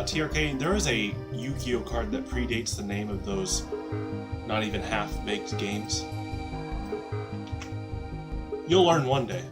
TRK, there is a Yugioh card that predates the name of those not even half-baked games. You'll learn one day.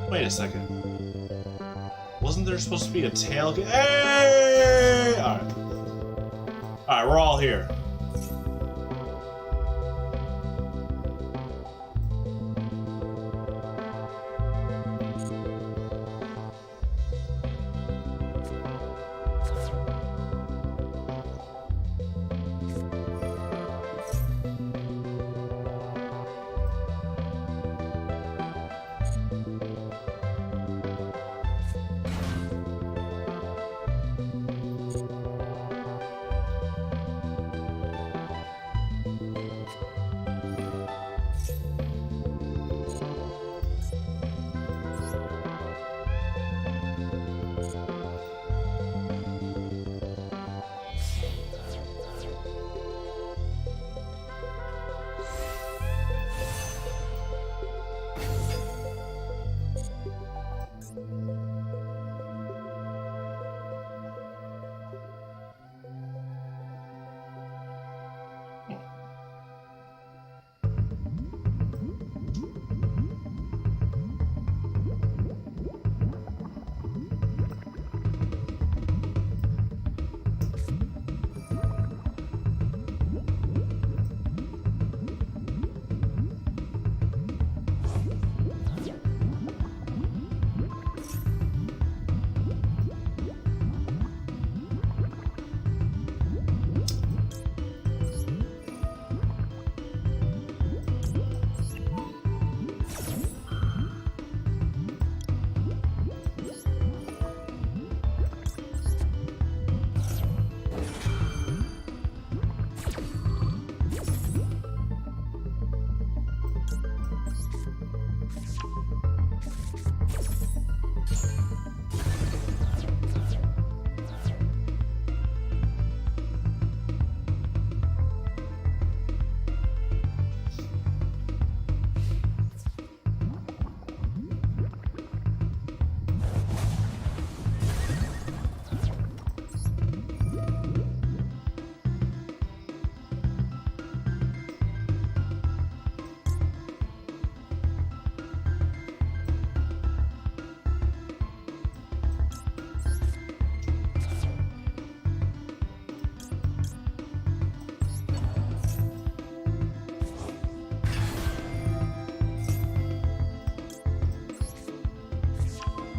Wait a second. Wasn't there supposed to be a tailgate? Hey! Alright. Alright, we're all here.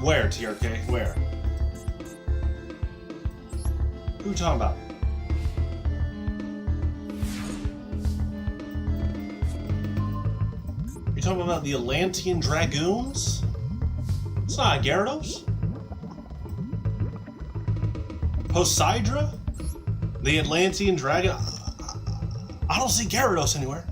Where, TRK? Where? Who you talking about? You talking about the Atlantean Dragoons? It's not Gyarados? Poseidra? The Atlantean Dragon? I don't see Gyarados anywhere.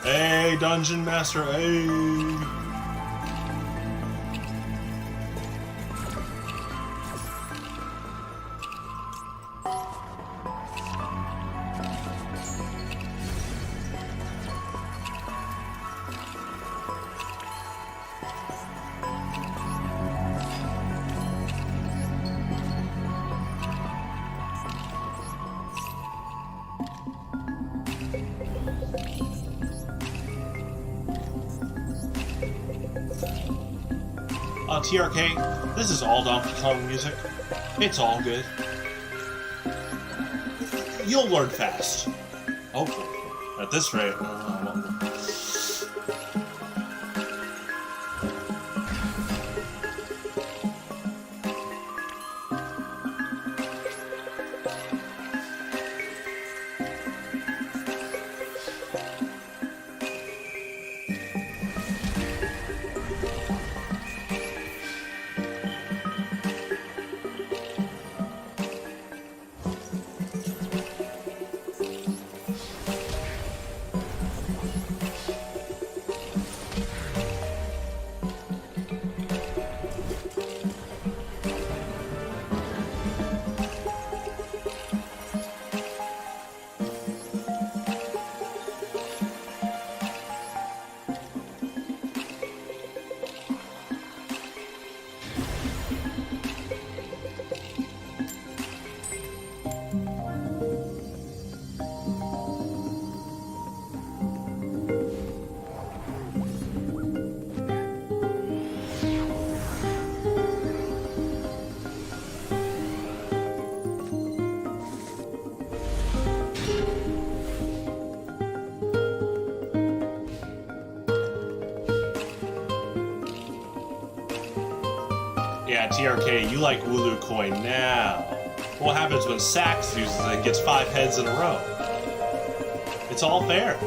Hey, Dungeon Master, hey! TRK, this is all Donkey Kong music. It's all good. You'll learn fast. Hopefully. At this rate. Yeah, TRK, you like Wooloo Coin now. What happens when Sax uses it and gets 5 heads in a row? It's all fair.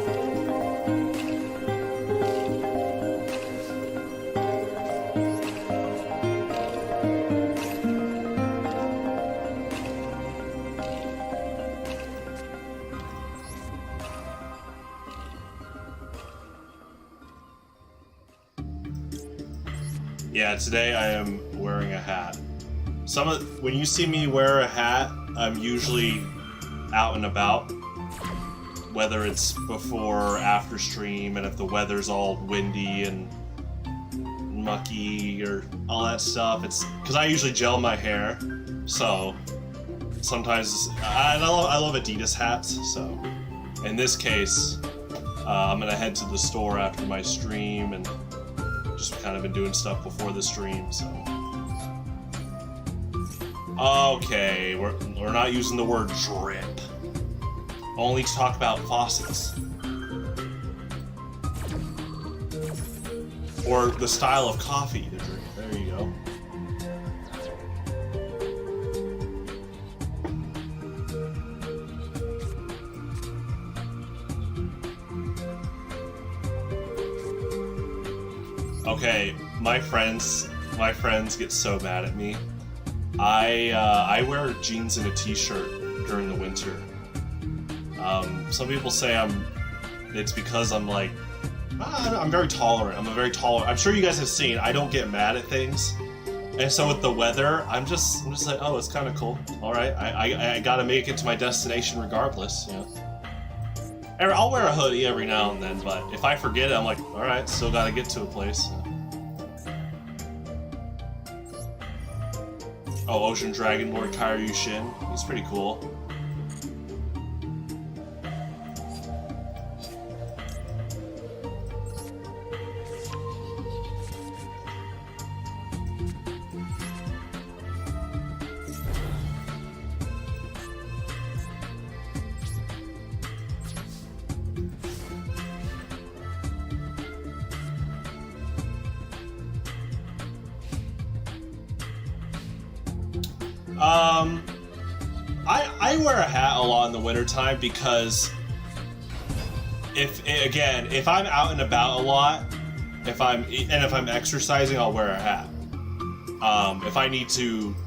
Yeah, today I am wearing a hat. When you see me wear a hat, I'm usually out and about. Whether it's before or after stream, and if the weather's all windy and mucky or all that stuff, it's because I usually gel my hair. So sometimes I love Adidas hats. So in this case, I'm gonna head to the store after my stream and just kind of been doing stuff before the stream, so. Okay, we're not using the word drip. Only to talk about faucets. Or the style of coffee to drink. There you go. Okay, my friends get so mad at me. I wear jeans and a t-shirt during the winter. Some people say it's because I'm like, I'm very tolerant. I'm sure you guys have seen, I don't get mad at things. And so with the weather, I'm just like, oh, it's kind of cool. All right, I gotta make it to my destination regardless, you know. I'll wear a hoodie every now and then, but if I forget it, I'm like, all right, still gotta get to a place. Oh, Ocean Dragon Lord Kyryu Shin. He's pretty cool. I wear a hat a lot in the wintertime because if I'm out and about a lot, if I'm exercising, I'll wear a hat.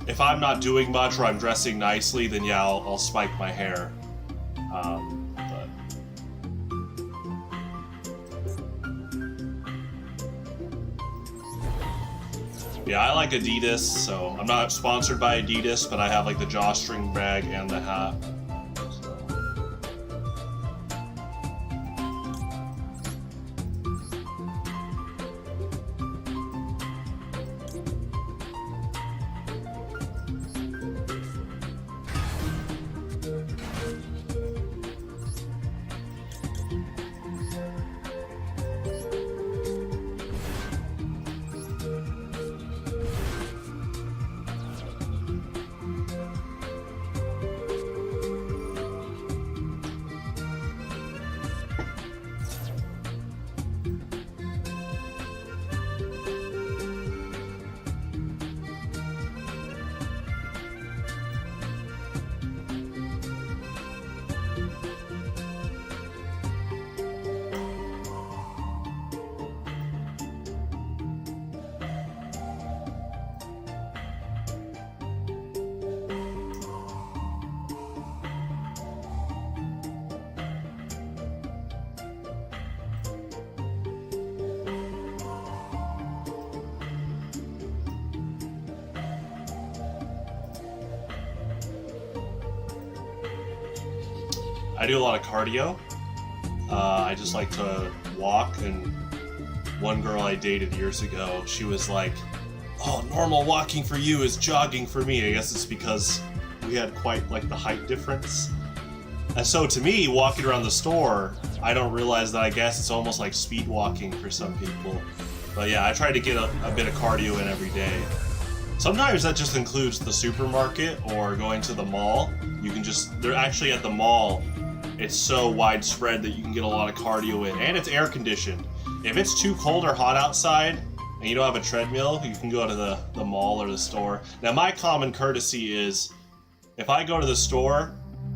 If I'm not doing much or I'm dressing nicely, then yeah, I'll spike my hair. But Yeah, I like Adidas, so I'm not sponsored by Adidas, but I have like the drawstring bag and the hat. I do a lot of cardio. I just like to walk, and one girl I dated years ago, she was like, "Oh, normal walking for you is jogging for me." I guess it's because we had quite like the height difference. And so to me, walking around the store, I don't realize that I guess it's almost like speed walking for some people. But yeah, I try to get a bit of cardio in every day. Sometimes that just includes the supermarket or going to the mall. You can just, they're actually at the mall, it's so widespread that you can get a lot of cardio in, and it's air conditioned. If it's too cold or hot outside and you don't have a treadmill, you can go to the mall or the store. Now my common courtesy is, if I go to the store,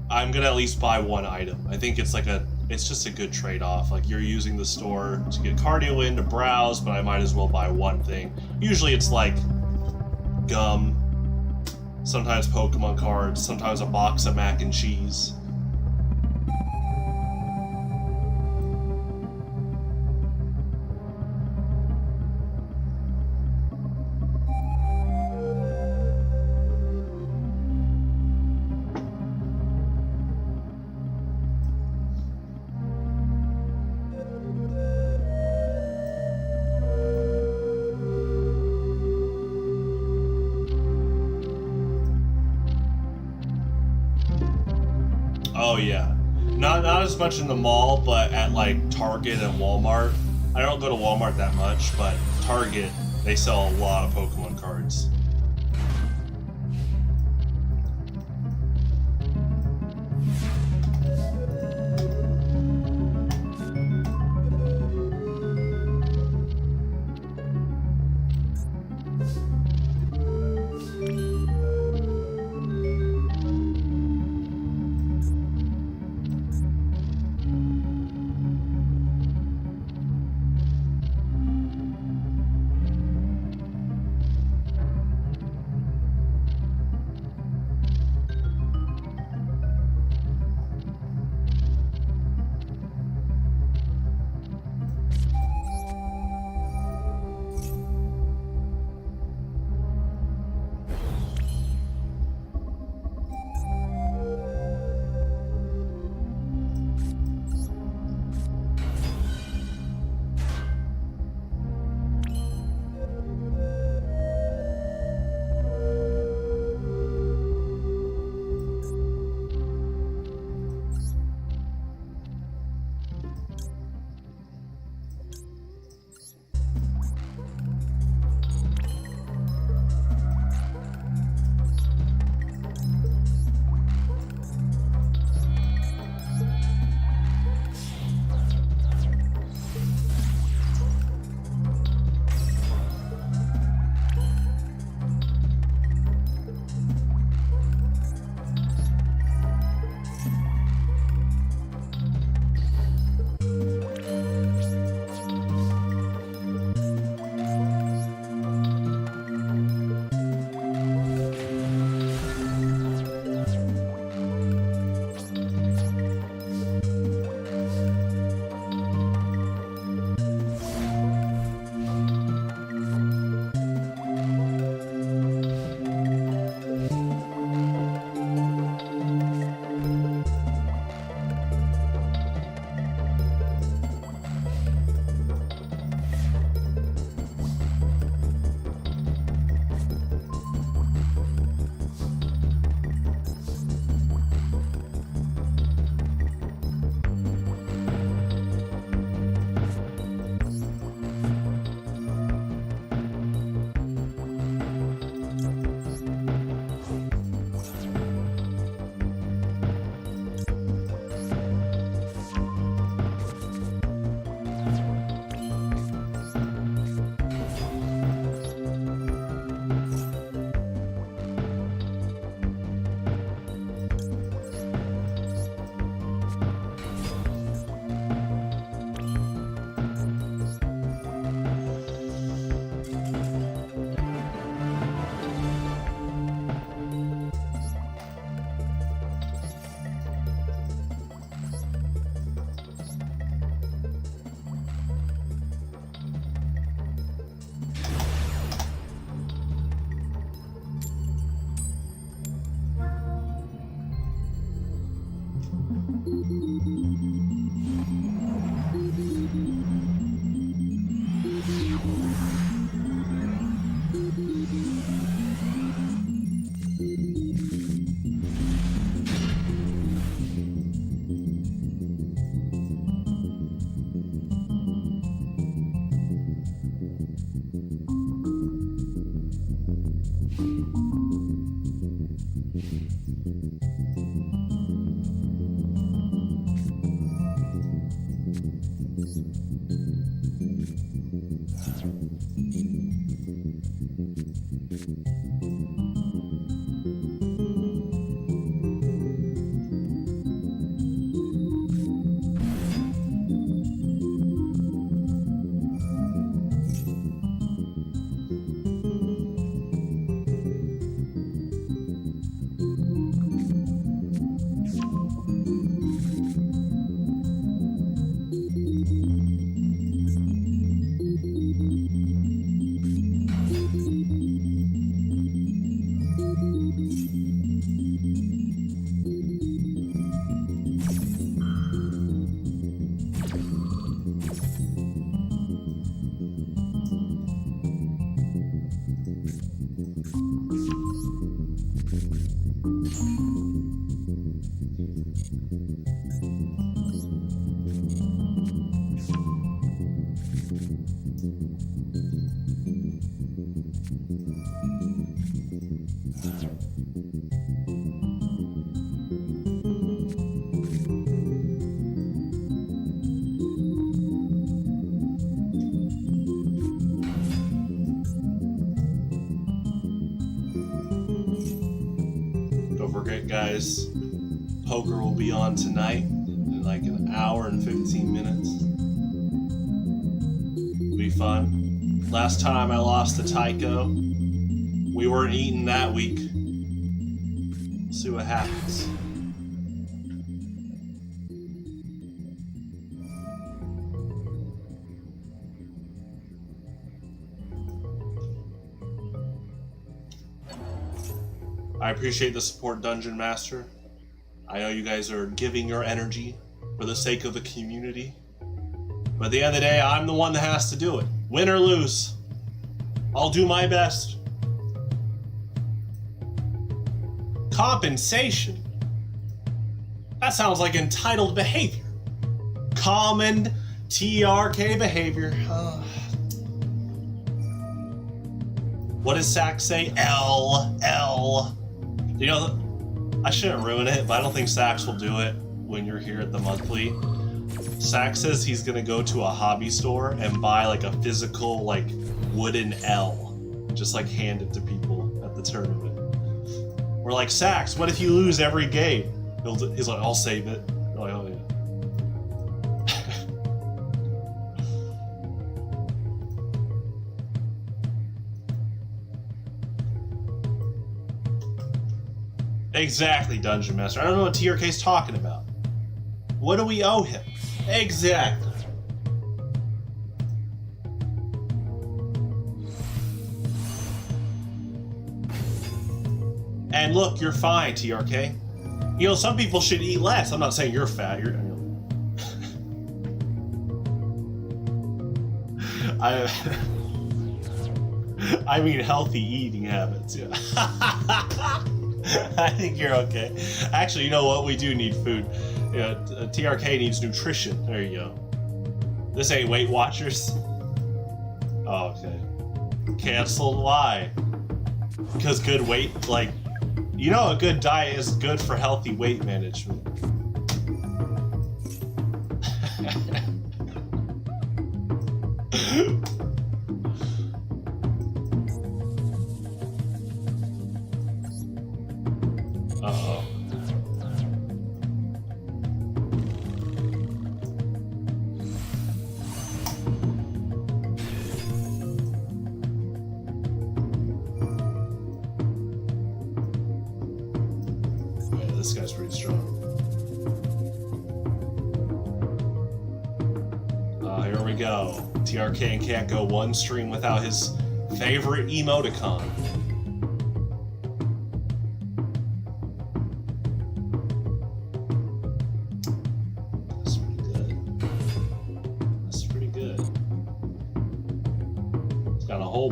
I'm gonna at least buy one item. I think it's just a good trade-off. Like, you're using the store to get cardio in, to browse, but I might as well buy one thing. Usually it's like gum, sometimes Pokemon cards, sometimes a box of mac and cheese. Oh yeah, not as much in the mall, but at like Target and Walmart. I don't go to Walmart that much, but Target, they sell a lot of Pokemon cards. Guys, poker will be on tonight in like an hour and 15 minutes. It'll be fun. Last time I lost to Tycho, we weren't eating that week. We'll see what happens. I appreciate the support, Dungeon Master. I know you guys are giving your energy for the sake of the community. But at the end of the day, I'm the one that has to do it. Win or lose. I'll do my best. Compensation? That sounds like entitled behavior. Common TRK behavior. What does Sax say? L. You know, I shouldn't ruin it, but I don't think Sax will do it when you're here at the monthly. Sax says he's gonna go to a hobby store and buy like a physical, like, wooden L. Just like hand it to people at the tournament. We're like, Sax, what if you lose every game? He's like, I'll save it. We're like, oh yeah. Exactly, Dungeon Master. I don't know what TRK's talking about. What do we owe him? Exactly. And look, you're fine, TRK. You know, some people should eat less. I'm not saying you're fat. I mean healthy eating habits, yeah. I think you're okay. Actually, you know what? We do need food. TRK needs nutrition. There you go. This ain't Weight Watchers. Oh, okay. Canceled? Why? Because good weight, like, you know, a good diet is good for healthy weight management. Uh-oh. Yeah, this guy's pretty strong. Here we go. TRK can't go one stream without his favorite emoticon.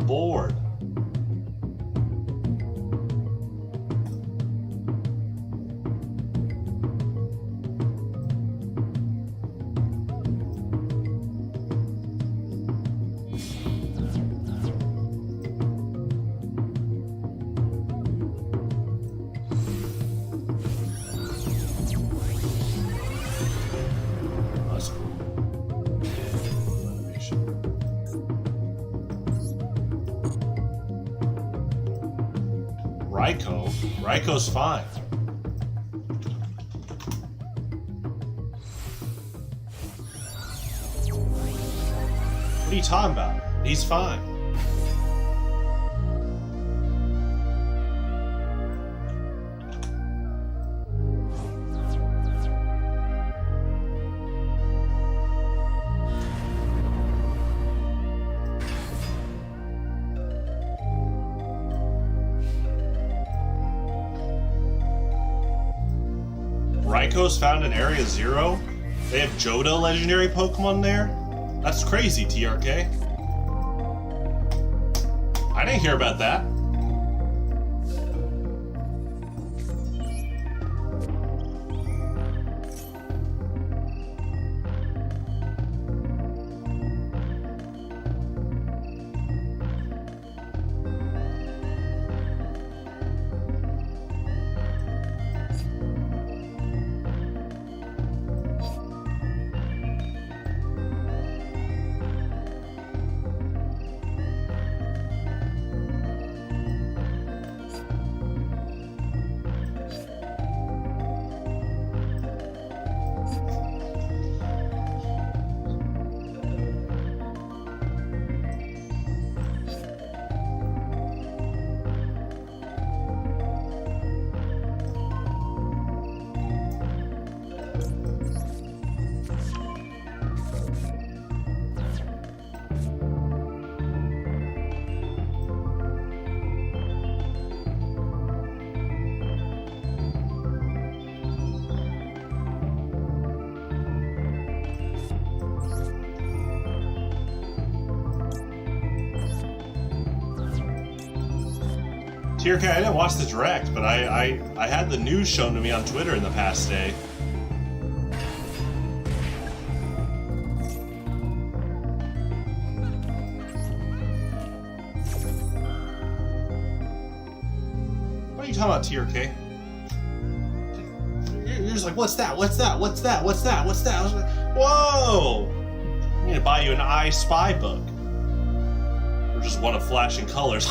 Board. That's cool. Raikou. Raikou's fine. What are you talking about? He's fine. Raikou's found in Area 0? They have Johto legendary Pokemon there? That's crazy, TRK. I didn't hear about that. TRK, I didn't watch the direct, but I had the news shown to me on Twitter in the past day. What are you talking about, TRK? You're just like, what's that? What's that? What's that? What's that? What's that? I was like, whoa! I need to buy you an I Spy book. Or just one of flashing colors.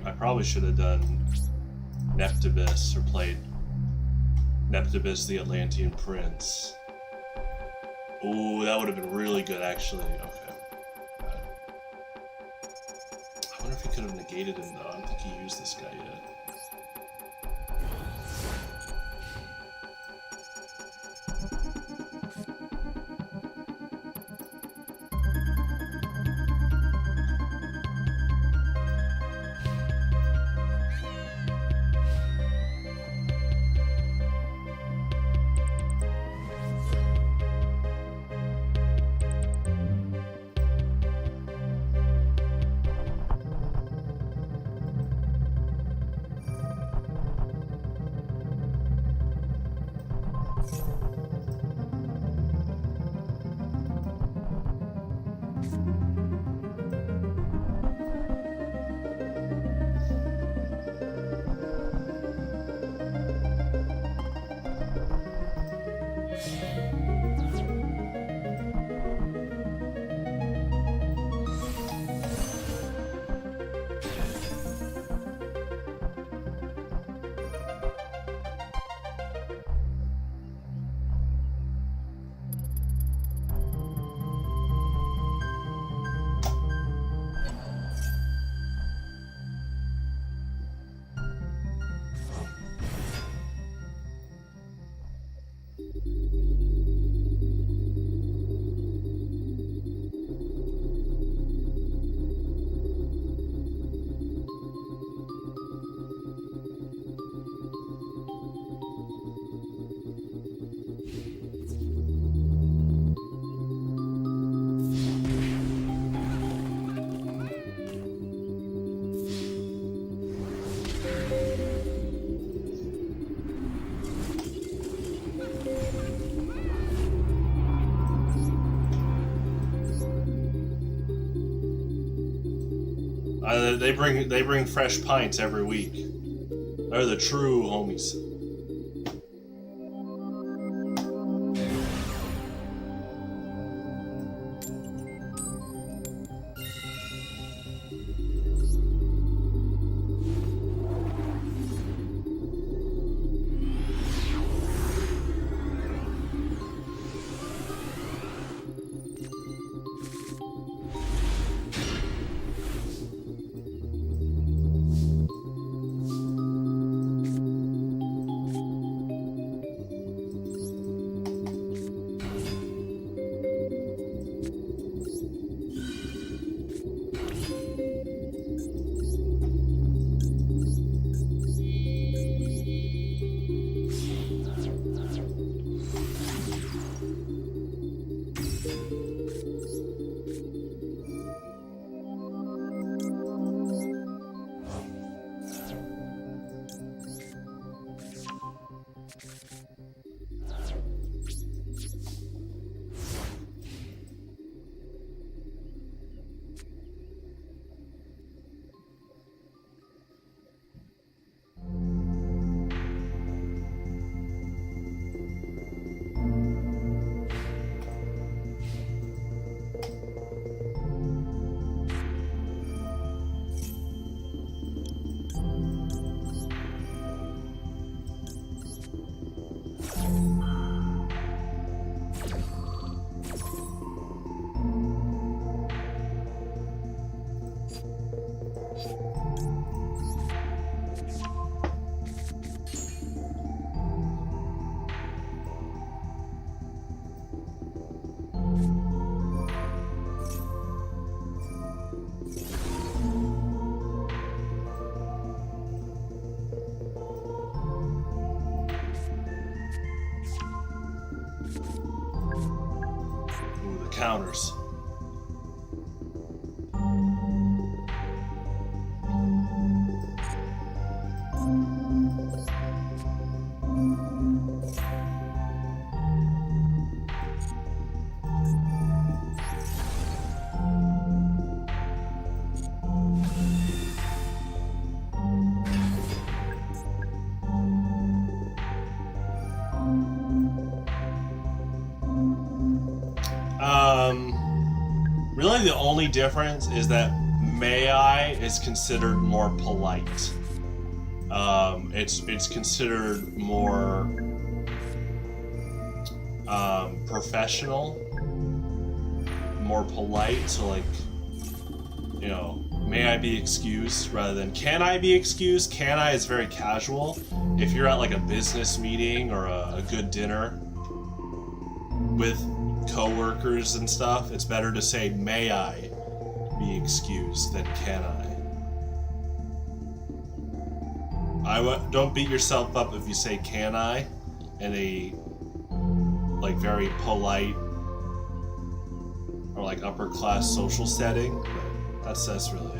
I probably should have done Neptibus or played Neptibus the Atlantean Prince. Ooh, that would have been really good, actually. Okay. I wonder if he could have negated him, though. I don't think he used this guy yet. They bring fresh pints every week. They're the true homies. Counters. Really the only difference is that may I is considered more polite. It's considered more professional, more polite. So like, you know, may I be excused rather than can I be excused. Can I is very casual. If you're at like a business meeting or a good dinner with co-workers and stuff, it's better to say may I be excused than can I. Don't beat yourself up if you say can I in a like very polite or like upper class social setting, but that's really it.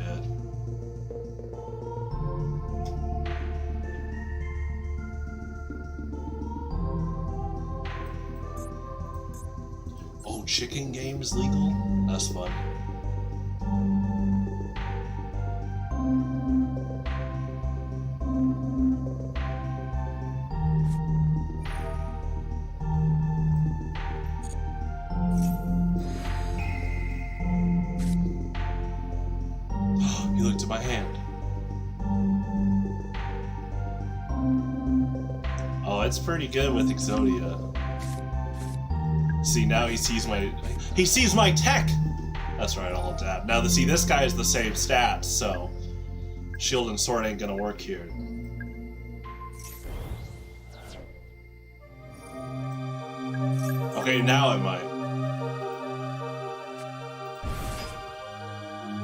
Chicken games legal? That's fun. You looked at my hand. Oh, it's pretty good with Exodia. See, now he sees my tech! That's right, I'll hold tab. Now, see, this guy is the same stats, so shield and sword ain't gonna work here. Okay, now it might.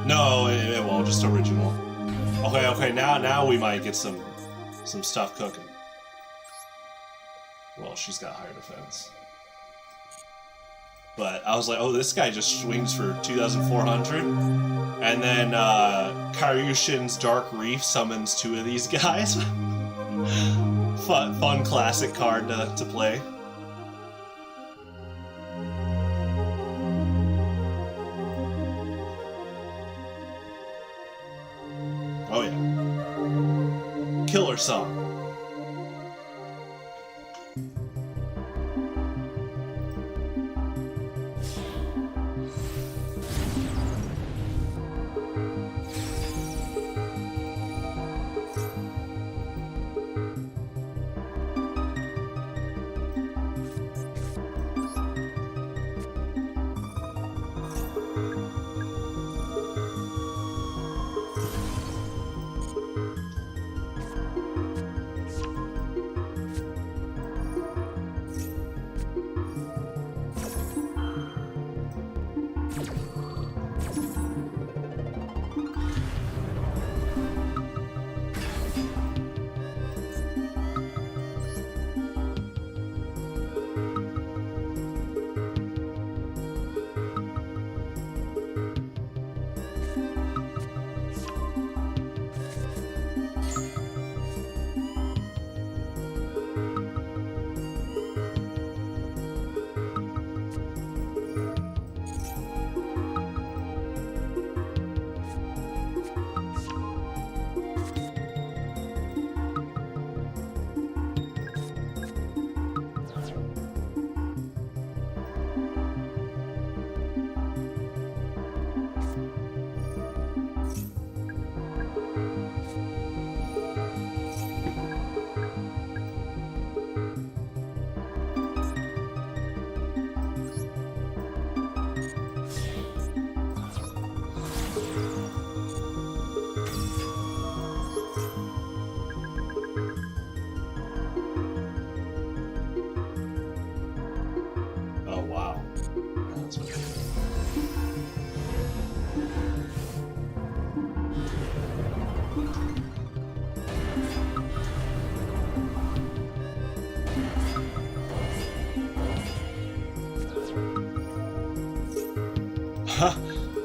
No, it won't, just original. Okay, now we might get some stuff cooking. Well, she's got higher defense. But I was like, oh, this guy just swings for 2,400. And then Karyushin's Dark Reef summons two of these guys. Fun classic card to play. Oh yeah. Killer song. Oh wow.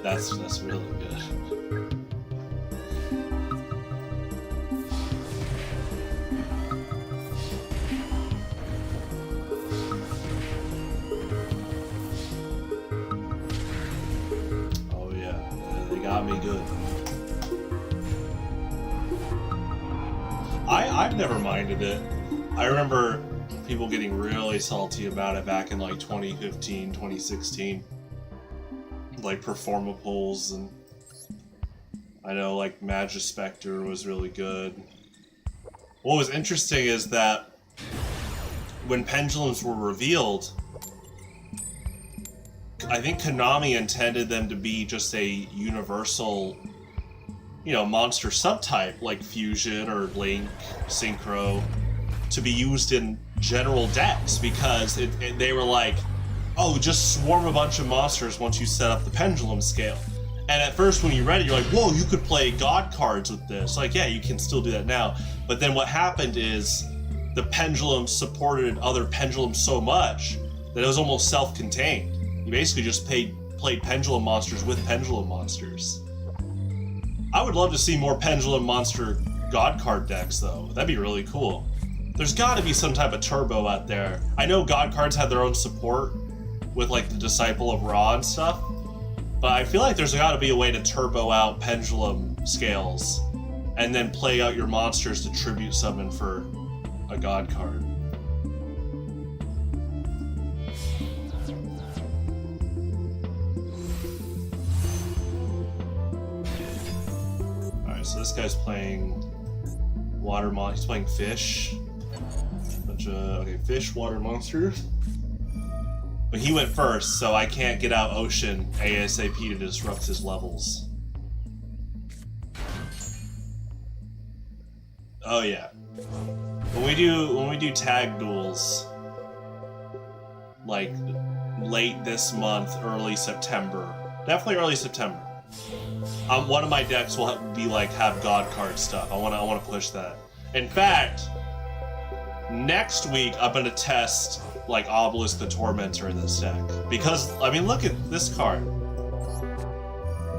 That's what that's really good. Oh yeah, they got me good. I've never minded it. I remember people getting really salty about it back in like 2015, 2016. Like performables, and I know like Magispector was really good. What was interesting is that when pendulums were revealed, I think Konami intended them to be just a universal, you know, monster subtype like Fusion or Link, Synchro, to be used in general decks because they were like, oh, just swarm a bunch of monsters once you set up the pendulum scale. And at first when you read it, you're like, whoa, you could play god cards with this. Like, yeah, you can still do that now. But then what happened is the pendulum supported other pendulums so much that it was almost self-contained. You basically just played pendulum monsters with pendulum monsters. I would love to see more pendulum monster god card decks, though. That'd be really cool. There's got to be some type of turbo out there. I know god cards have their own support with like the Disciple of Ra and stuff, but I feel like there's got to be a way to turbo out pendulum scales and then play out your monsters to tribute summon for a god card. Alright, so this guy's playing water he's playing fish. Bunch of fish, water monsters. But he went first, so I can't get out Ocean ASAP to disrupt his levels. Oh yeah. When we do tag duels, like late this month, early September, definitely early September. One of my decks will have god card stuff. I want to push that. In fact, next week I'm gonna test like Obelisk the Tormentor in this deck because I mean look at this card.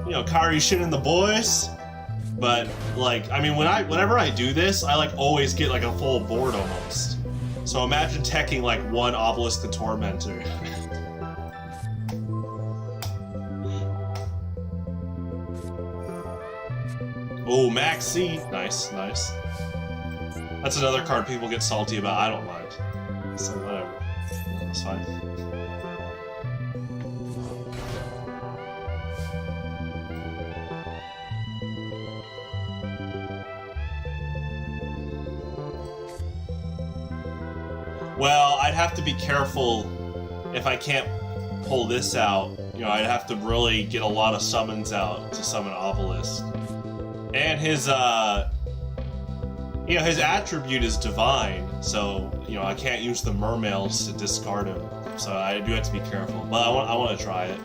You know, Kairi Shin and the boys, but like I mean whenever I do this, I like always get like a full board almost. So imagine teching like one Obelisk the Tormentor. Oh, Maxi. Nice, nice. That's another card people get salty about. I don't mind. So whatever. That's fine. Well, I'd have to be careful if I can't pull this out. You know, I'd have to really get a lot of summons out to summon Obelisk. And his, you know, his attribute is divine, so, you know, I can't use the Mermails to discard him. So I do have to be careful, but I want to try it.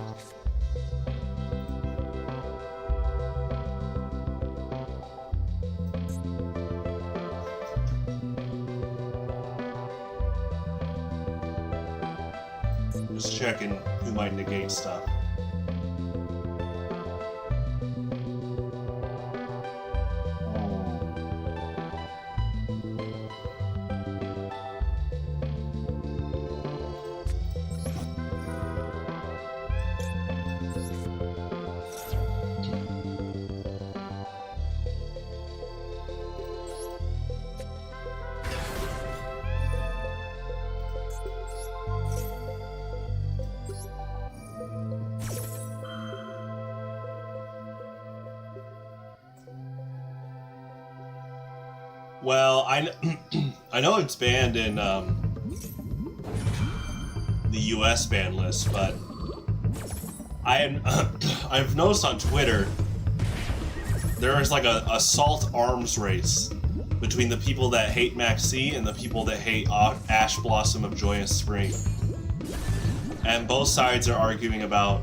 Just checking who might negate stuff. Well, I know it's banned in the US ban list, but I've noticed on Twitter there is like a assault arms race between the people that hate Maxi and the people that hate Ash Blossom of Joyous Spring. And both sides are arguing about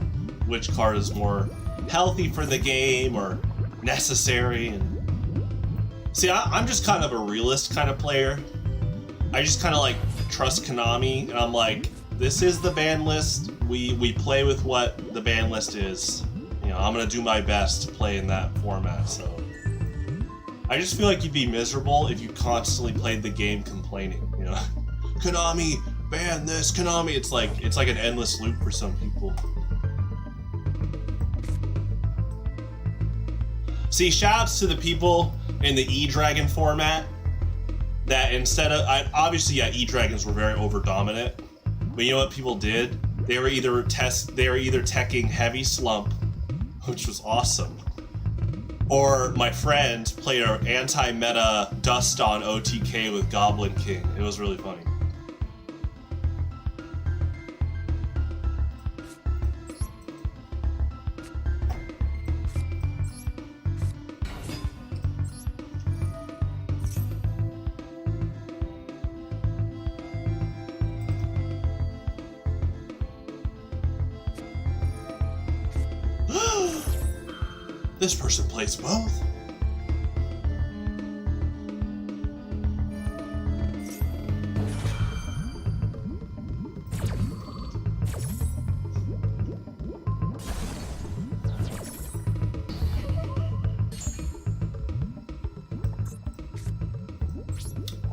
which card is more healthy for the game or necessary. And see, I'm just kind of a realist kind of player. I just kind of like trust Konami, and I'm like, this is the ban list. We play with what the ban list is. You know, I'm gonna do my best to play in that format. So I just feel like you'd be miserable if you constantly played the game complaining. You know, Konami ban this, Konami. It's like an endless loop for some people. See, shoutouts to the people in the E-Dragon format that instead of obviously, yeah, E-Dragons were very over dominant, but you know what people did? They were either teching Heavy Slump, which was awesome, or my friend played an anti-meta Dust on OTK with Goblin King. It was really funny. This person plays both.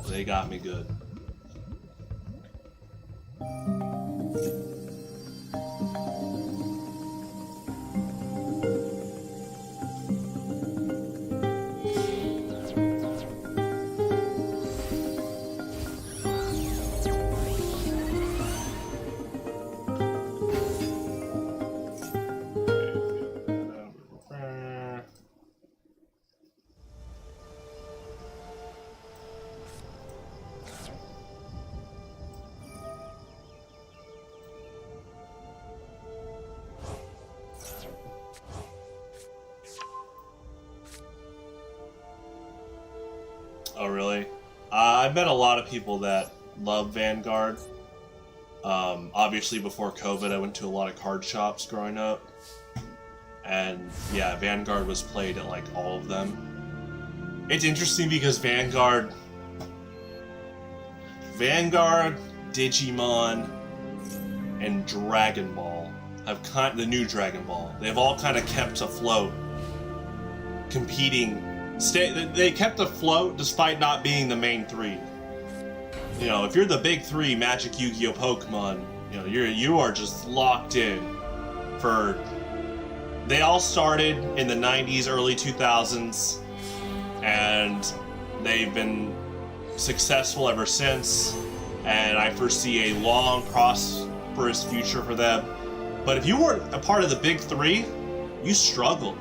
They got me good. Oh, really? I've met a lot of people that love Vanguard. Obviously, before COVID, I went to a lot of card shops growing up. And yeah, Vanguard was played at like all of them. It's interesting because Vanguard, Digimon, and Dragon Ball have the new Dragon Ball. They've all kind of kept afloat, competing. They kept afloat despite not being the main three. You know, if you're the big three Magic, Yu-Gi-Oh, Pokemon, you know, you are just locked in for. They all started in the 90s, early 2000s, and they've been successful ever since, and I foresee a long, prosperous future for them. But if you weren't a part of the big three, you struggled.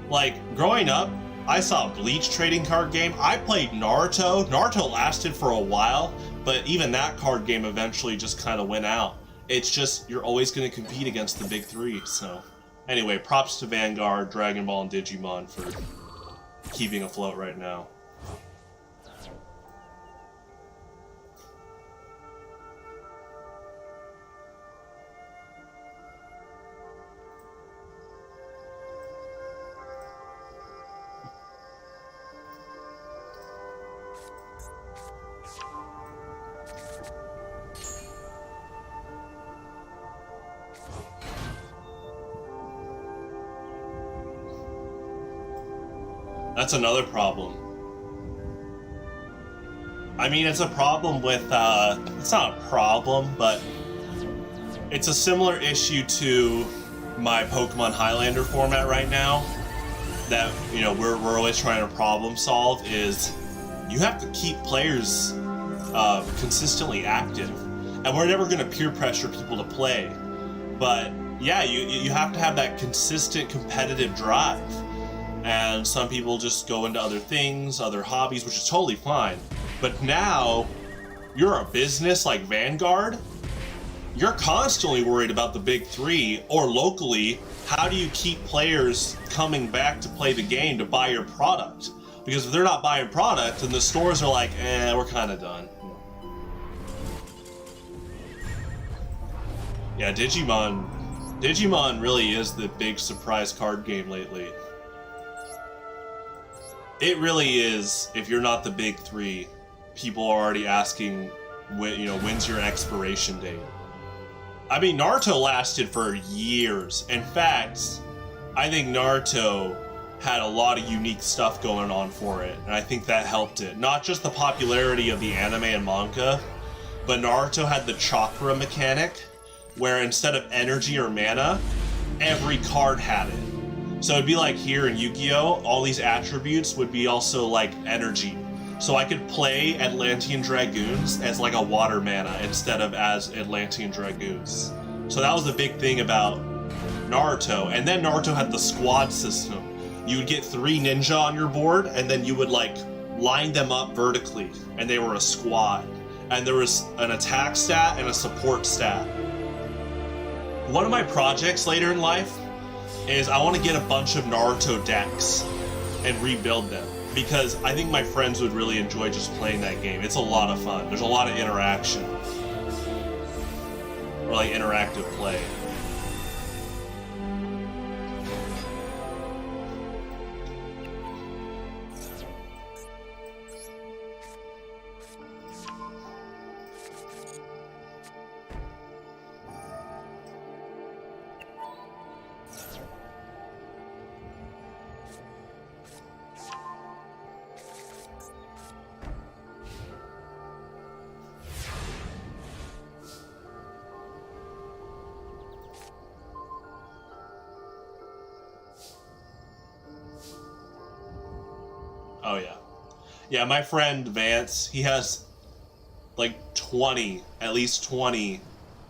Like, growing up, I saw a Bleach trading card game. I played Naruto. Naruto lasted for a while, but even that card game eventually just kind of went out. It's just, you're always going to compete against the big three, so... Anyway, props to Vanguard, Dragon Ball, and Digimon for keeping afloat right now. That's another problem. I mean, it's a problem with, it's not a problem, but it's a similar issue to my Pokemon Highlander format right now that, you know, we're always trying to problem solve is you have to keep players consistently active. And we're never going to peer pressure people to play. But yeah, you have to have that consistent competitive drive. And some people just go into other things, other hobbies, which is totally fine. But now, you're a business like Vanguard, you're constantly worried about the big three, or locally, how do you keep players coming back to play the game to buy your product? Because if they're not buying product, then the stores are like, we're kind of done. Yeah, Digimon really is the big surprise card game lately. It really is. If you're not the big three, people are already asking, when's your expiration date? I mean, Naruto lasted for years. In fact, I think Naruto had a lot of unique stuff going on for it, and I think that helped it. Not just the popularity of the anime and manga, but Naruto had the chakra mechanic, where instead of energy or mana, every card had it. So it'd be like here in Yugioh, all these attributes would be also like energy. So I could play Atlantean Dragoons as like a water mana instead of as Atlantean Dragoons. So that was the big thing about Naruto. And then Naruto had the squad system. You would get 3 ninja on your board, and then you would like line them up vertically, and they were a squad. And there was an attack stat and a support stat. One of my projects later in life is I want to get a bunch of Naruto decks and rebuild them, because I think my friends would really enjoy just playing that game. It's a lot of fun. There's a lot of interaction. Or like interactive play. Oh yeah. Yeah, my friend Vance, he has like at least 20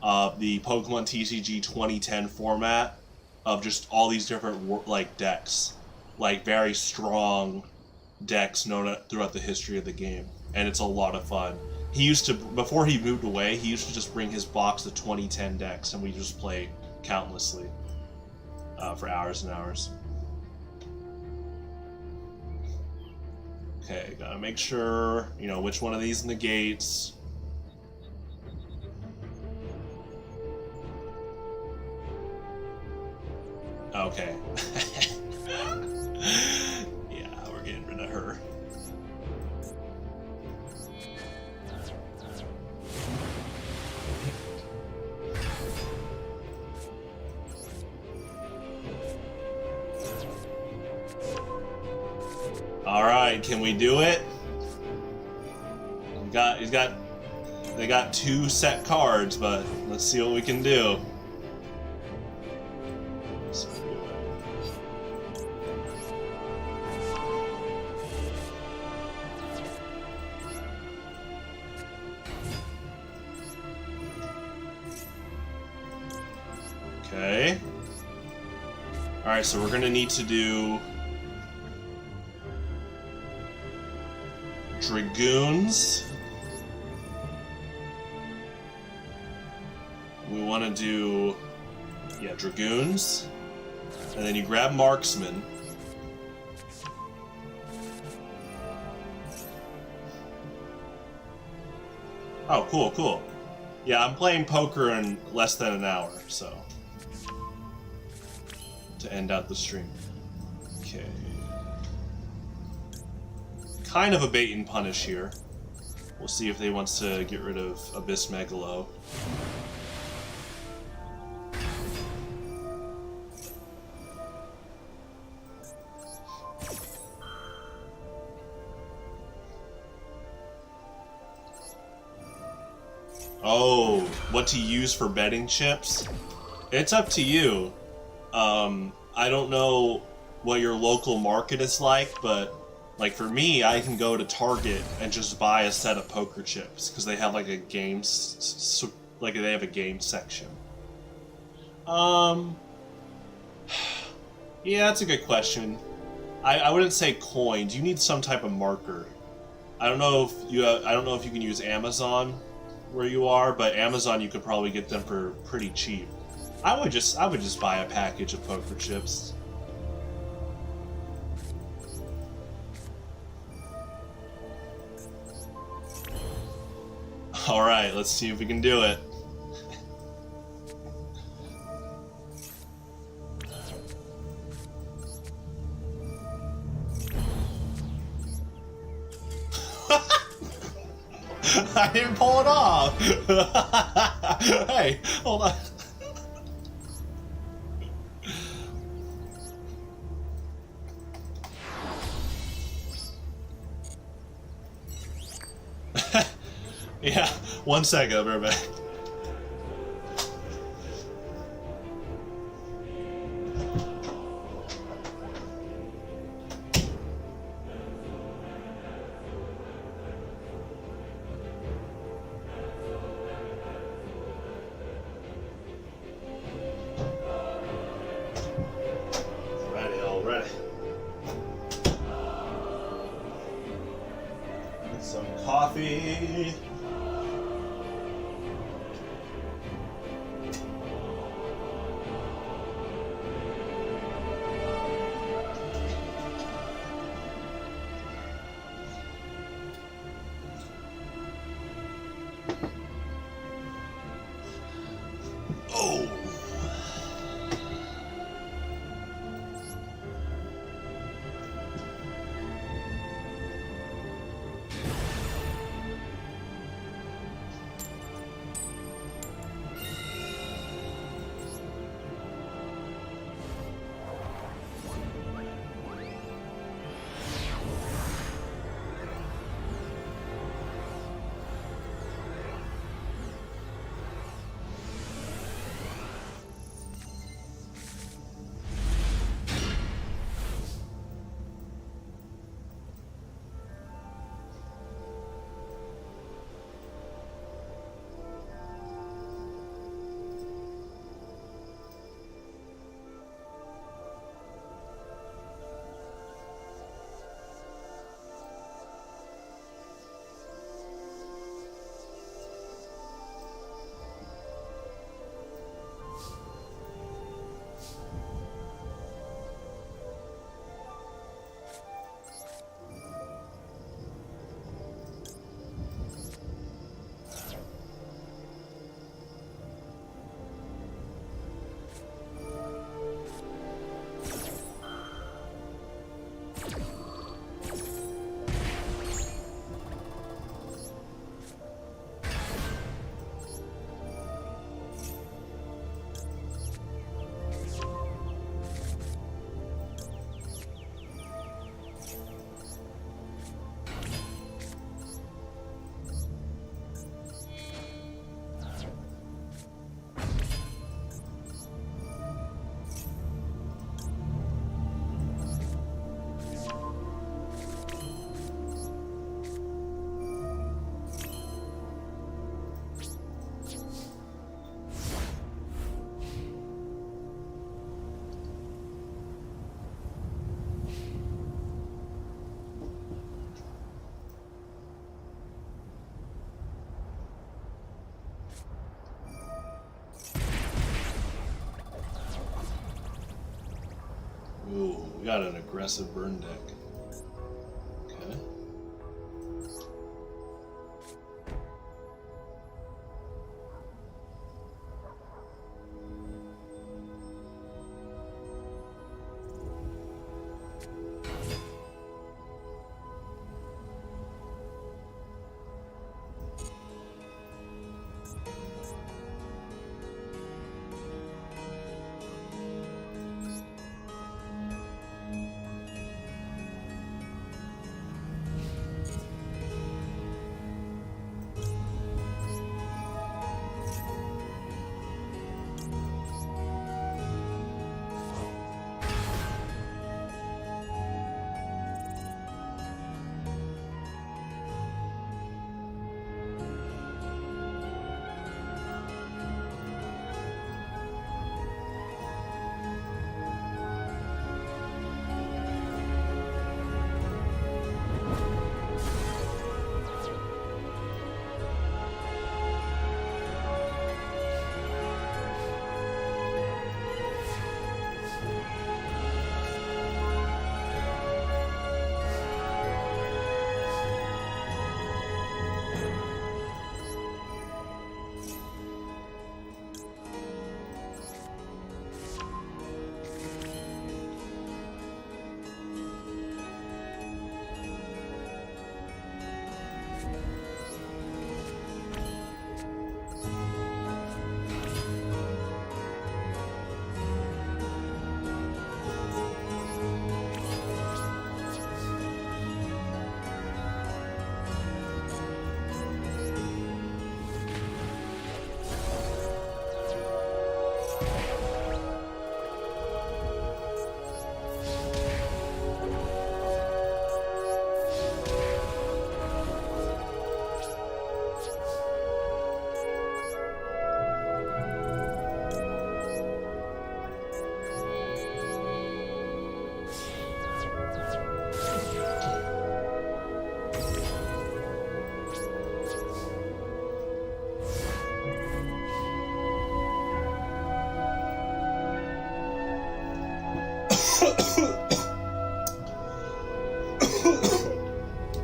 of the Pokemon TCG 2010 format of just all these different like decks. Like very strong decks known throughout the history of the game. And it's a lot of fun. He used to, before he moved away, he used to just bring his box of 2010 decks and we just play countlessly for hours and hours. Okay, gotta make sure, which one of these negates. Okay. Yeah, we're getting rid of her. Alright, can we do it? They got 2 set cards, but let's see what we can do. Alright, so we're gonna need to do Dragoons. We want to do, yeah, Dragoons. And then you grab Marksman. Oh, cool, cool. Yeah, I'm playing poker in less than an hour, so. To end out the stream. Okay. Kind of a bait and punish here. We'll see if they wants to get rid of Abyss Megalo. Oh, what to use for betting chips? It's up to you. I don't know what your local market is like, but like for me, I can go to Target and just buy a set of poker chips because they have like a games, like they have a game section. Yeah, that's a good question. I wouldn't say coins. You need some type of marker. I don't know if you can use Amazon where you are, but Amazon you could probably get them for pretty cheap. I would just buy a package of poker chips. All right, let's see if we can do it. I didn't pull it off. Hey, hold on. Yeah, 1 second, I'll be right back. Already. Get some coffee. got an aggressive burn deck. Okay.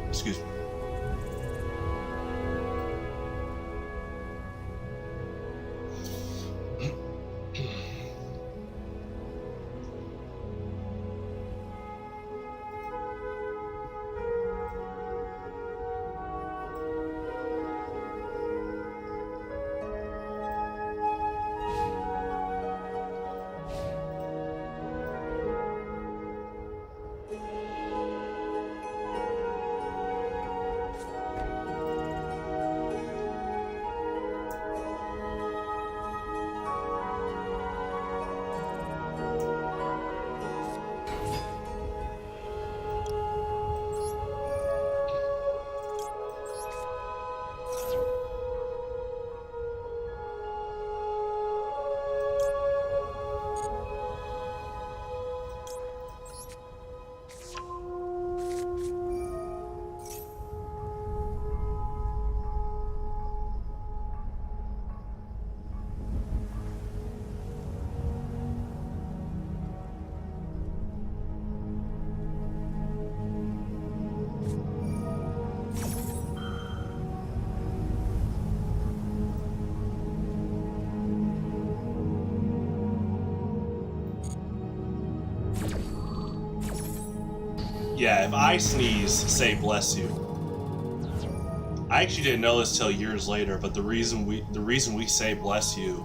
Excuse me. Yeah, if I sneeze, say bless you. I actually didn't know this till years later, but the reason we say bless you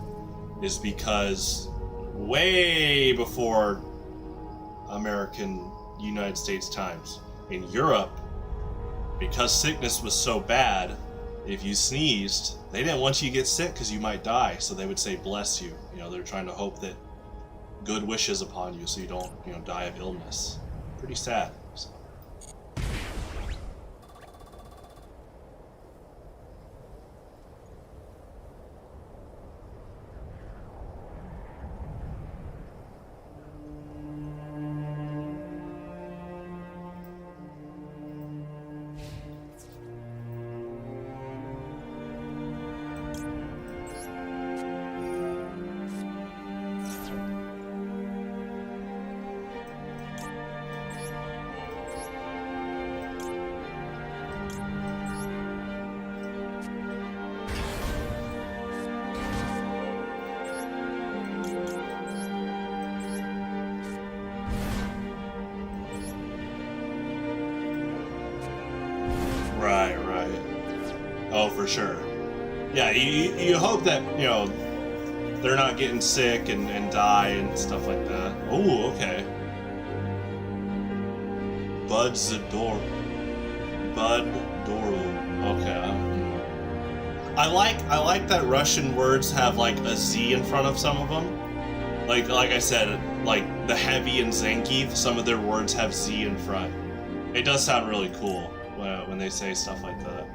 is because way before United States times, in Europe, because sickness was so bad, if you sneezed, they didn't want you to get sick because you might die, so they would say bless you. You know, they're trying to hope that good wishes upon you so you don't, die of illness. Pretty sad. So. Right, right. Oh, for sure. Yeah, you hope that, you know, they're not getting sick and die and stuff like that. Oh, okay. Bud Zador. Bud Dorlu. Okay. I like that Russian words have like a Z in front of some of them. Like I said, like the heavy and Zangief, some of their words have Z in front. It does sound really cool when they say stuff like that.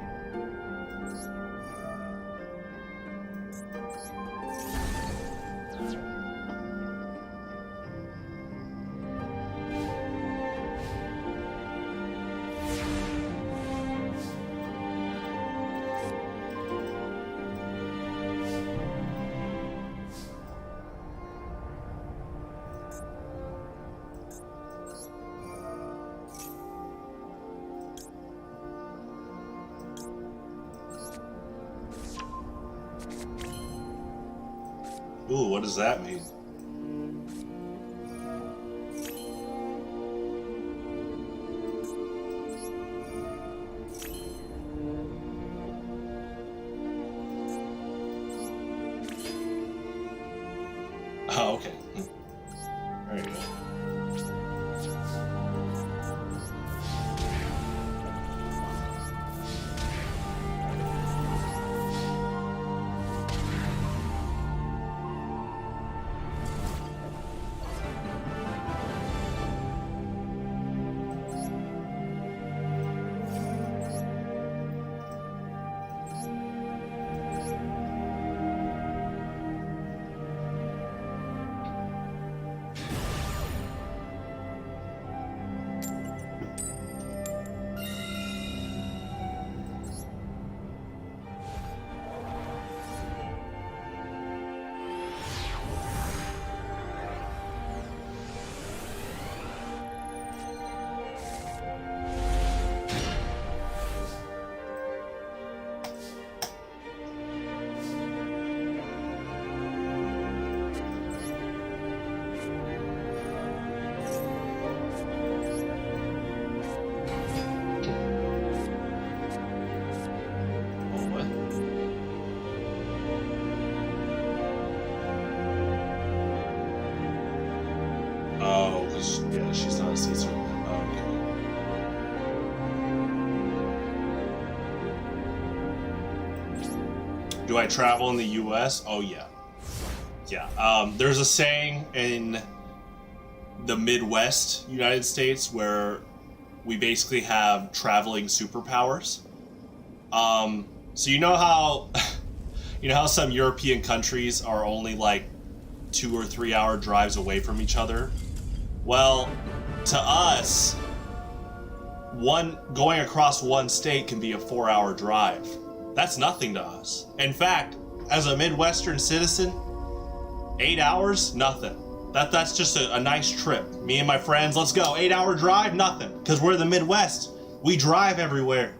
Ooh, what does that mean? Oh, okay. There you go. Oh, yeah, she's not a sea serpent. Oh, okay. Do I travel in the U.S.? Oh, yeah. Yeah. There's a saying in the Midwest United States where we basically have traveling superpowers. So you know how, you know how some European countries are only like 2 or 3 hour drives away from each other? Well, to us, going across one state can be a 4-hour drive. That's nothing to us. In fact, as a Midwestern citizen, 8 hours, nothing. That's just a nice trip. Me and my friends, let's go. 8-hour drive, nothing. Because we're the Midwest. We drive everywhere.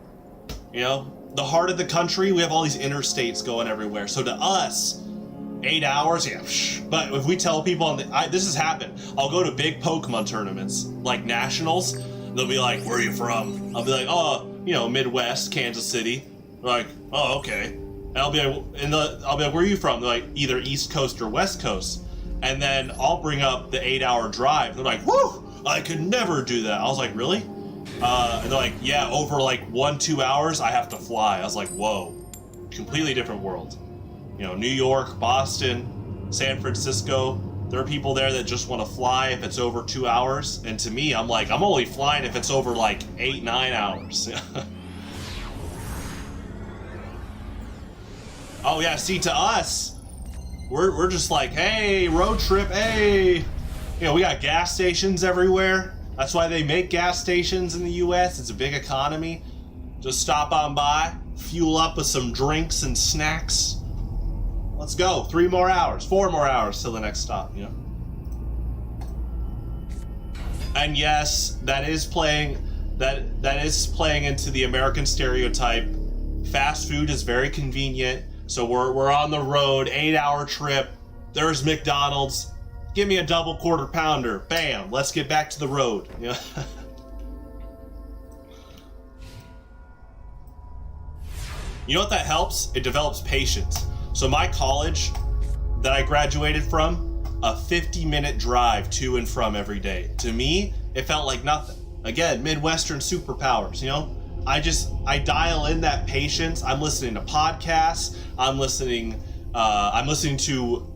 You know, the heart of the country, we have all these interstates going everywhere. So to us, 8 hours, yeah. But if we tell people, this has happened. I'll go to big Pokemon tournaments, like nationals. They'll be like, "Where are you from?" I'll be like, "Oh, you know, Midwest, Kansas City." They're like, "Oh, okay." And I'll be like, "Where are you from?" They're like, "Either East Coast or West Coast." And then I'll bring up the 8-hour drive. They're like, "Woo! I could never do that." I was like, "Really?" And they're like, "Yeah, over like 1-2 hours, I have to fly." I was like, "Whoa, completely different world." You know, New York, Boston, San Francisco, there are people there that just want to fly if it's over 2 hours. And to me, I'm like, I'm only flying if it's over like 8-9 hours. Oh yeah, see, to us, we're just like, hey, road trip, hey. You know, we got gas stations everywhere. That's why they make gas stations in the US. It's a big economy. Just stop on by, fuel up with some drinks and snacks. Let's go. 3 more hours, 4 more hours till the next stop, you know? And yes, that is playing into the American stereotype. Fast food is very convenient. So we're on the road, 8-hour trip. There's McDonald's. Give me a double quarter pounder. Bam. Let's get back to the road. You know? You know what that helps? It develops patience. So my college that I graduated from, a 50-minute drive to and from every day. To me, it felt like nothing. Again, Midwestern superpowers, you know? I dial in that patience. I'm listening to podcasts. I'm listening to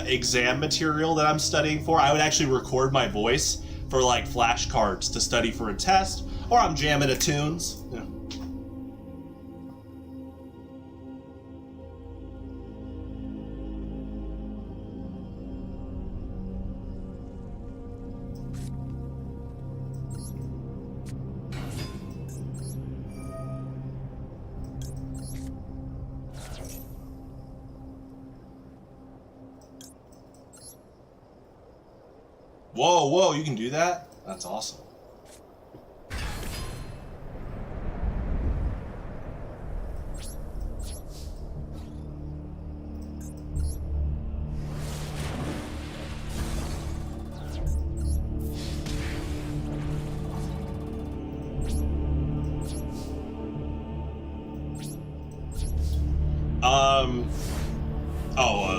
exam material that I'm studying for. I would actually record my voice for like flashcards to study for a test, or I'm jamming to tunes. You know. Whoa, you can do that? That's awesome.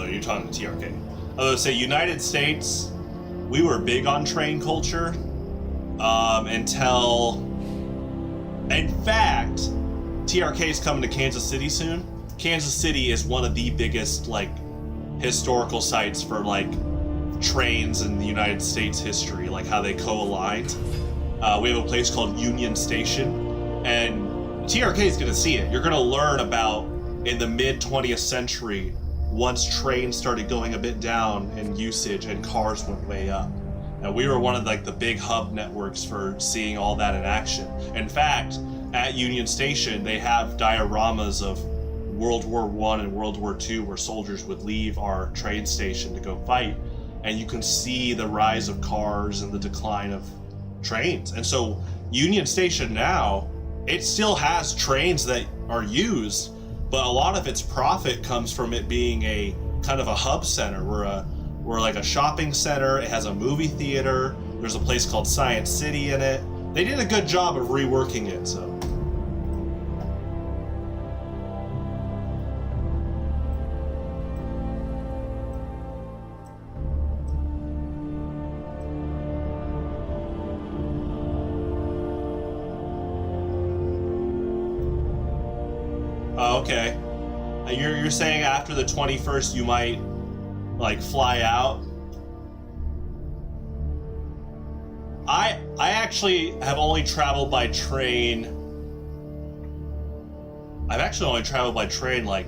You're talking to TRK. I was say United States, we were big on train culture until, in fact, TRK is coming to Kansas City soon. Kansas City is one of the biggest like historical sites for like trains in the United States history, like how they co-aligned. We have a place called Union Station, and TRK is going to see it. You're going to learn about in the mid 20th century, once trains started going a bit down in usage and cars went way up. And we were one of like the big hub networks for seeing all that in action. In fact, at Union Station, they have dioramas of World War I and World War II where soldiers would leave our train station to go fight. And you can see the rise of cars and the decline of trains. And so Union Station now, it still has trains that are used, but a lot of its profit comes from it being a kind of a hub center. We're like a shopping center. It has a movie theater. There's a place called Science City in it. They did a good job of reworking it, so. Okay. You're saying after the 21st you might like fly out? I actually have only traveled by train. I've actually only traveled by train like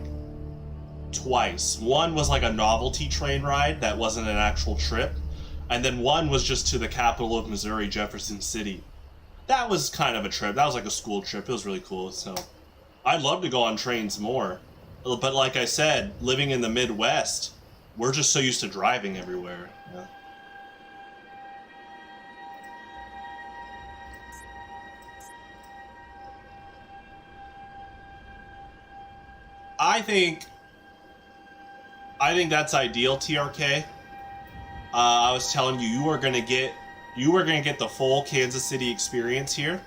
twice. One was like a novelty train ride that wasn't an actual trip, and then one was just to the capital of Missouri, Jefferson City. That was kind of a trip. That was like a school trip. It was really cool. So I'd love to go on trains more. But like I said, living in the Midwest, we're just so used to driving everywhere. Yeah. I think that's ideal, TRK. I was telling you, you were gonna get the full Kansas City experience here,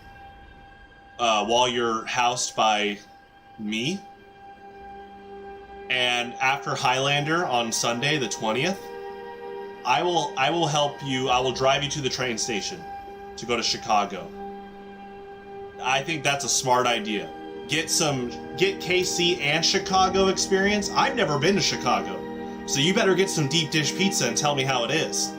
while you're housed by me. And after Highlander on Sunday, the 20th, I will help you. I will drive you to the train station to go to Chicago. I think that's a smart idea. Get KC and Chicago experience. I've never been to Chicago, so you better get some deep dish pizza and tell me how it is.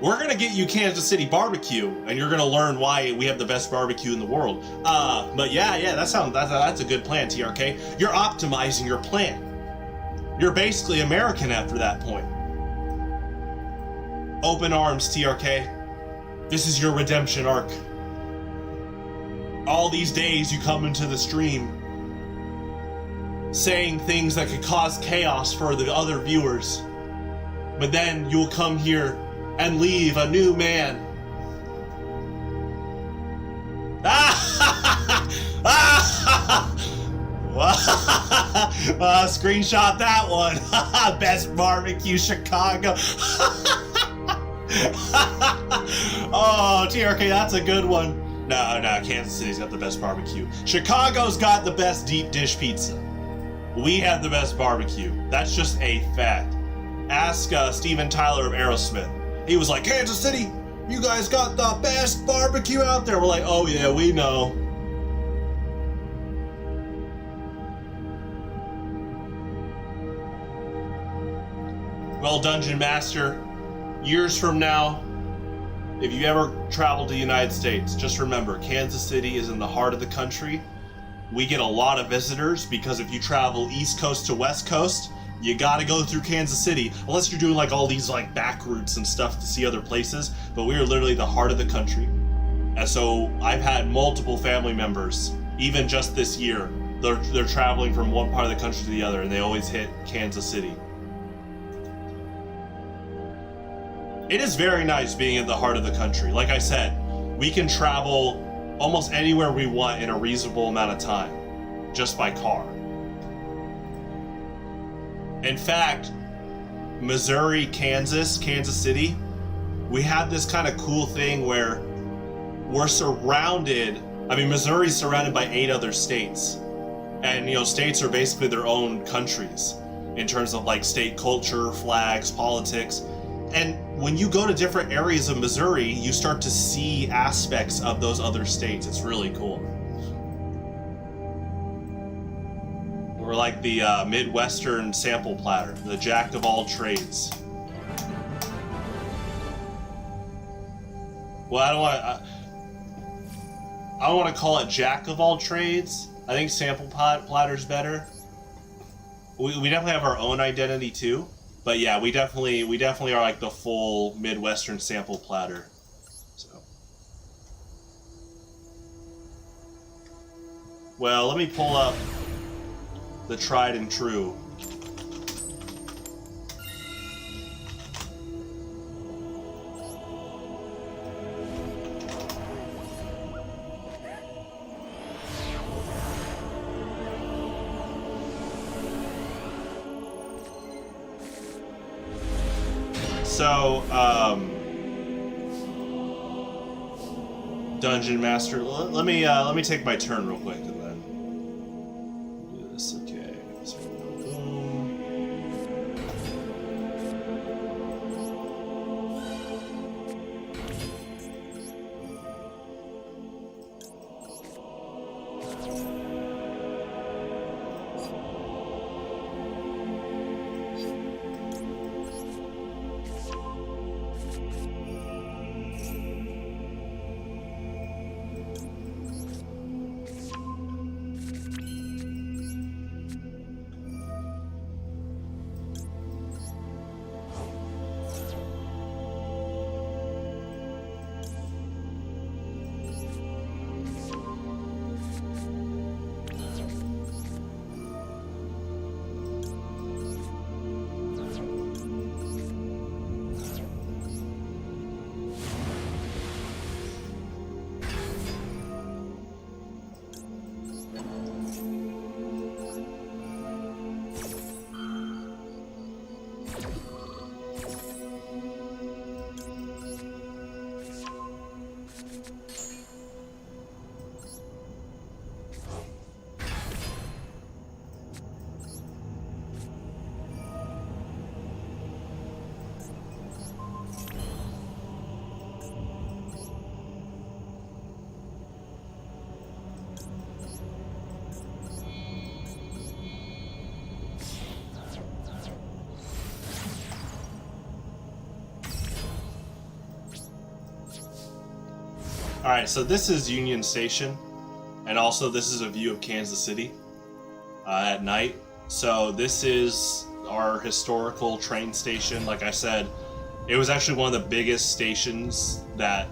We're gonna get you Kansas City barbecue, and you're gonna learn why we have the best barbecue in the world. But yeah, that's a good plan, TRK. You're optimizing your plan. You're basically American after that point. Open arms, TRK. This is your redemption arc. All these days you come into the stream saying things that could cause chaos for the other viewers, but then you'll come here and leave a new man. Screenshot that one. Best barbecue, Chicago. Oh, TRK, that's a good one. No, Kansas City's got the best barbecue. Chicago's got the best deep dish pizza. We have the best barbecue. That's just a fact. Ask Steven Tyler of Aerosmith. He was like, Kansas City, you guys got the best barbecue out there. We're like, oh yeah, we know. Well, Dungeon Master, years from now, if you ever travel to the United States, just remember, Kansas City is in the heart of the country. We get a lot of visitors because if you travel East Coast to West Coast, you gotta go through Kansas City, unless you're doing like all these like back routes and stuff to see other places, but we are literally the heart of the country. And so I've had multiple family members, even just this year, they're traveling from one part of the country to the other, and they always hit Kansas City. It is very nice being in the heart of the country. Like I said, we can travel almost anywhere we want in a reasonable amount of time, just by car. In fact, Missouri, Kansas City, we have this kind of cool thing where we're surrounded, Missouri's surrounded by 8 other states. And, states are basically their own countries in terms of like state culture, flags, politics. And when you go to different areas of Missouri, you start to see aspects of those other states. It's really cool. We're like the Midwestern sample platter, the jack of all trades. Well, I don't want to call it jack of all trades. I think sample platter's better. We definitely have our own identity too. But yeah, we definitely are like the full Midwestern sample platter. So, well, let me pull up the tried and true. So, Dungeon Master, let me take my turn real quick and then do this. Okay. So, boom. Alright, so this is Union Station, and also this is a view of Kansas City at night. So this is our historical train station. Like I said, it was actually one of the biggest stations that,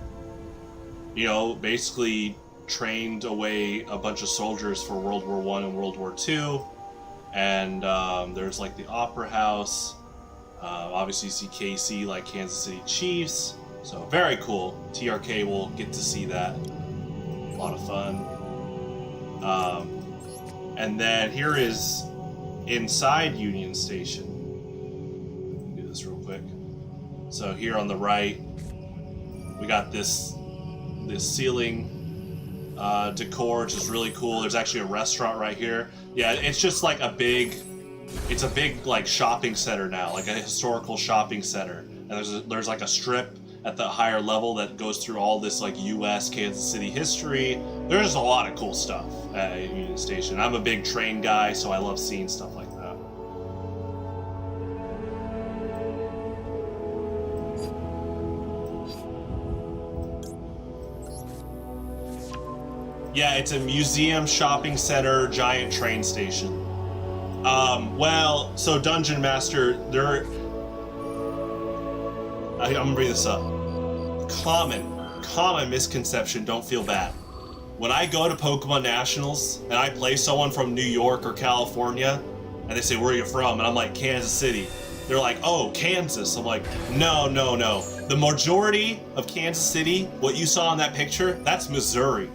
basically trained away a bunch of soldiers for World War I and World War II. And there's like the Opera House. Obviously you see KC, like Kansas City Chiefs. So very cool. TRK will get to see that. A lot of fun. And then here is inside Union Station. Let me do this real quick. So here on the right, we got this ceiling decor, which is really cool. There's actually a restaurant right here. Yeah, it's just like it's a big like shopping center now, like a historical shopping center. And there's like a strip at the higher level that goes through all this like U.S. Kansas City history. There's a lot of cool stuff at Union Station. I'm a big train guy, so I love seeing stuff like that. Yeah, it's a museum, shopping center, giant train station. Well, so Dungeon Master, I'm gonna bring this up. Common misconception, don't feel bad. When I go to Pokemon Nationals and I play someone from New York or California, and they say, where are you from? And I'm like, Kansas City. They're like, oh, Kansas. I'm like, no. The majority of Kansas City, what you saw in that picture, that's Missouri.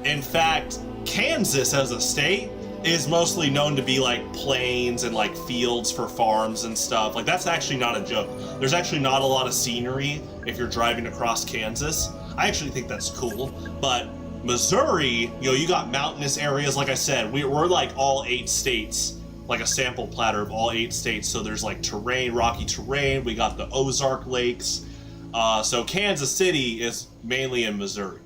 In fact, Kansas as a state is mostly known to be like plains and like fields for farms and stuff. Like, that's actually not a joke. There's actually not a lot of scenery if you're driving across Kansas. I actually think that's cool. But Missouri, you got mountainous areas. Like I said, we're like all 8 states, like a sample platter of all 8 states. So there's like terrain, rocky terrain. We got the Ozark Lakes. So Kansas City is mainly in Missouri.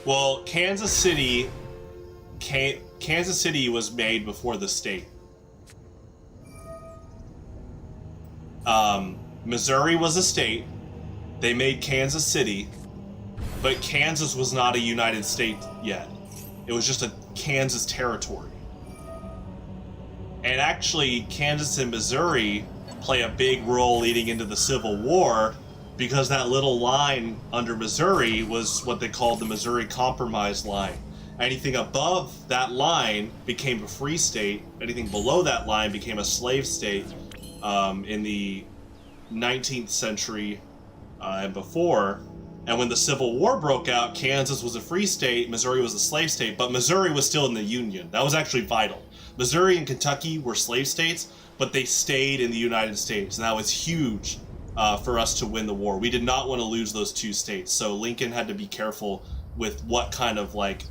Well, Kansas City was made before the state. Missouri was a state. They made Kansas City, but Kansas was not a United States yet. It was just a Kansas territory. And actually, Kansas and Missouri play a big role leading into the Civil War, because that little line under Missouri was what they called the Missouri Compromise line. Anything above that line became a free state. Anything below that line became a slave state in the 19th century and before. And when the Civil War broke out, Kansas was a free state, Missouri was a slave state, but Missouri was still in the Union. That was actually vital. Missouri and Kentucky were slave states, but they stayed in the United States, and that was huge. For us to win the war. We did not want to lose those 2 states, so Lincoln had to be careful with what kind of like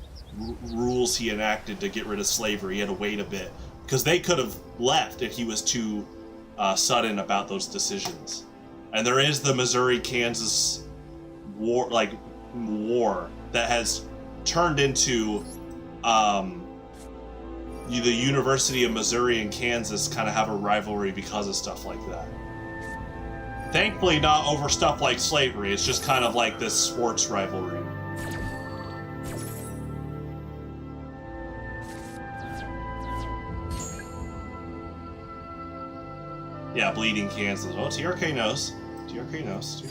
rules he enacted to get rid of slavery. He had to wait a bit, because they could have left if he was too sudden about those decisions. And there is the Missouri-Kansas war that has turned into the University of Missouri and Kansas kind of have a rivalry because of stuff like that. Thankfully not over stuff like slavery, it's just kind of like this sports rivalry. Yeah, bleeding Kansas. Oh, TRK knows. TRK knows.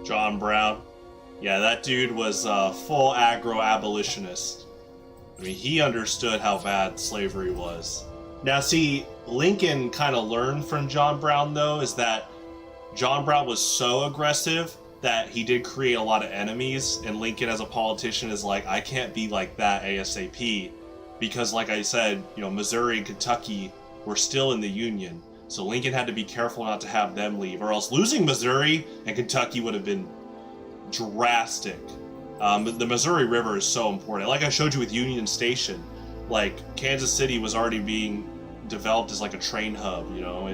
John Brown. Yeah, that dude was a full aggro abolitionist. I mean, he understood how bad slavery was. Now, see, Lincoln kind of learned from John Brown, though, is that John Brown was so aggressive that he did create a lot of enemies, and Lincoln, as a politician, is like, I can't be like that ASAP, because, like I said, Missouri and Kentucky were still in the Union. So Lincoln had to be careful not to have them leave, or else losing Missouri and Kentucky would have been drastic. The Missouri River is so important. Like I showed you with Union Station, like Kansas City was already being developed as like a train hub. You know,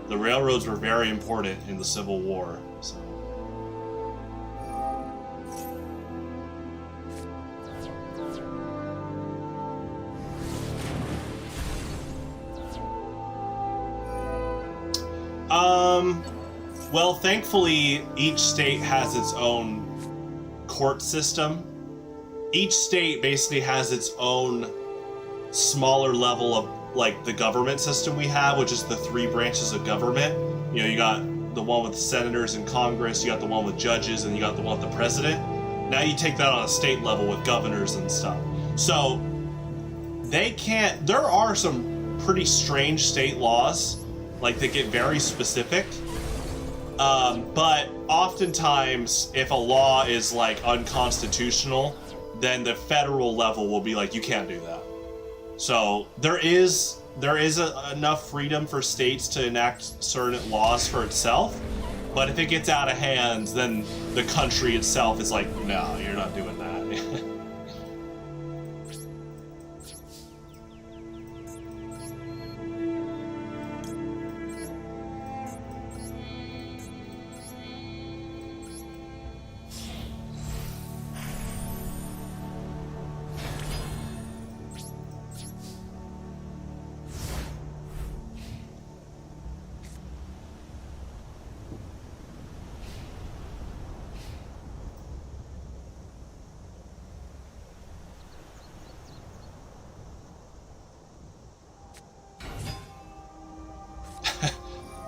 the railroads were very important in the Civil War. So. Well, thankfully, each state has its own court system. Each state basically has its own smaller level of, like, the government system we have, which is the 3 branches of government. You know, you got the one with senators and Congress, you got the one with judges, and you got the one with the president. Now you take that on a state level with governors and stuff. So, there are some pretty strange state laws, like, that get very specific. But oftentimes, if a law is, like, unconstitutional, then the federal level will be like, you can't do that. So there is enough freedom for states to enact certain laws for itself, but if it gets out of hand, then the country itself is like, no, you're not doing that.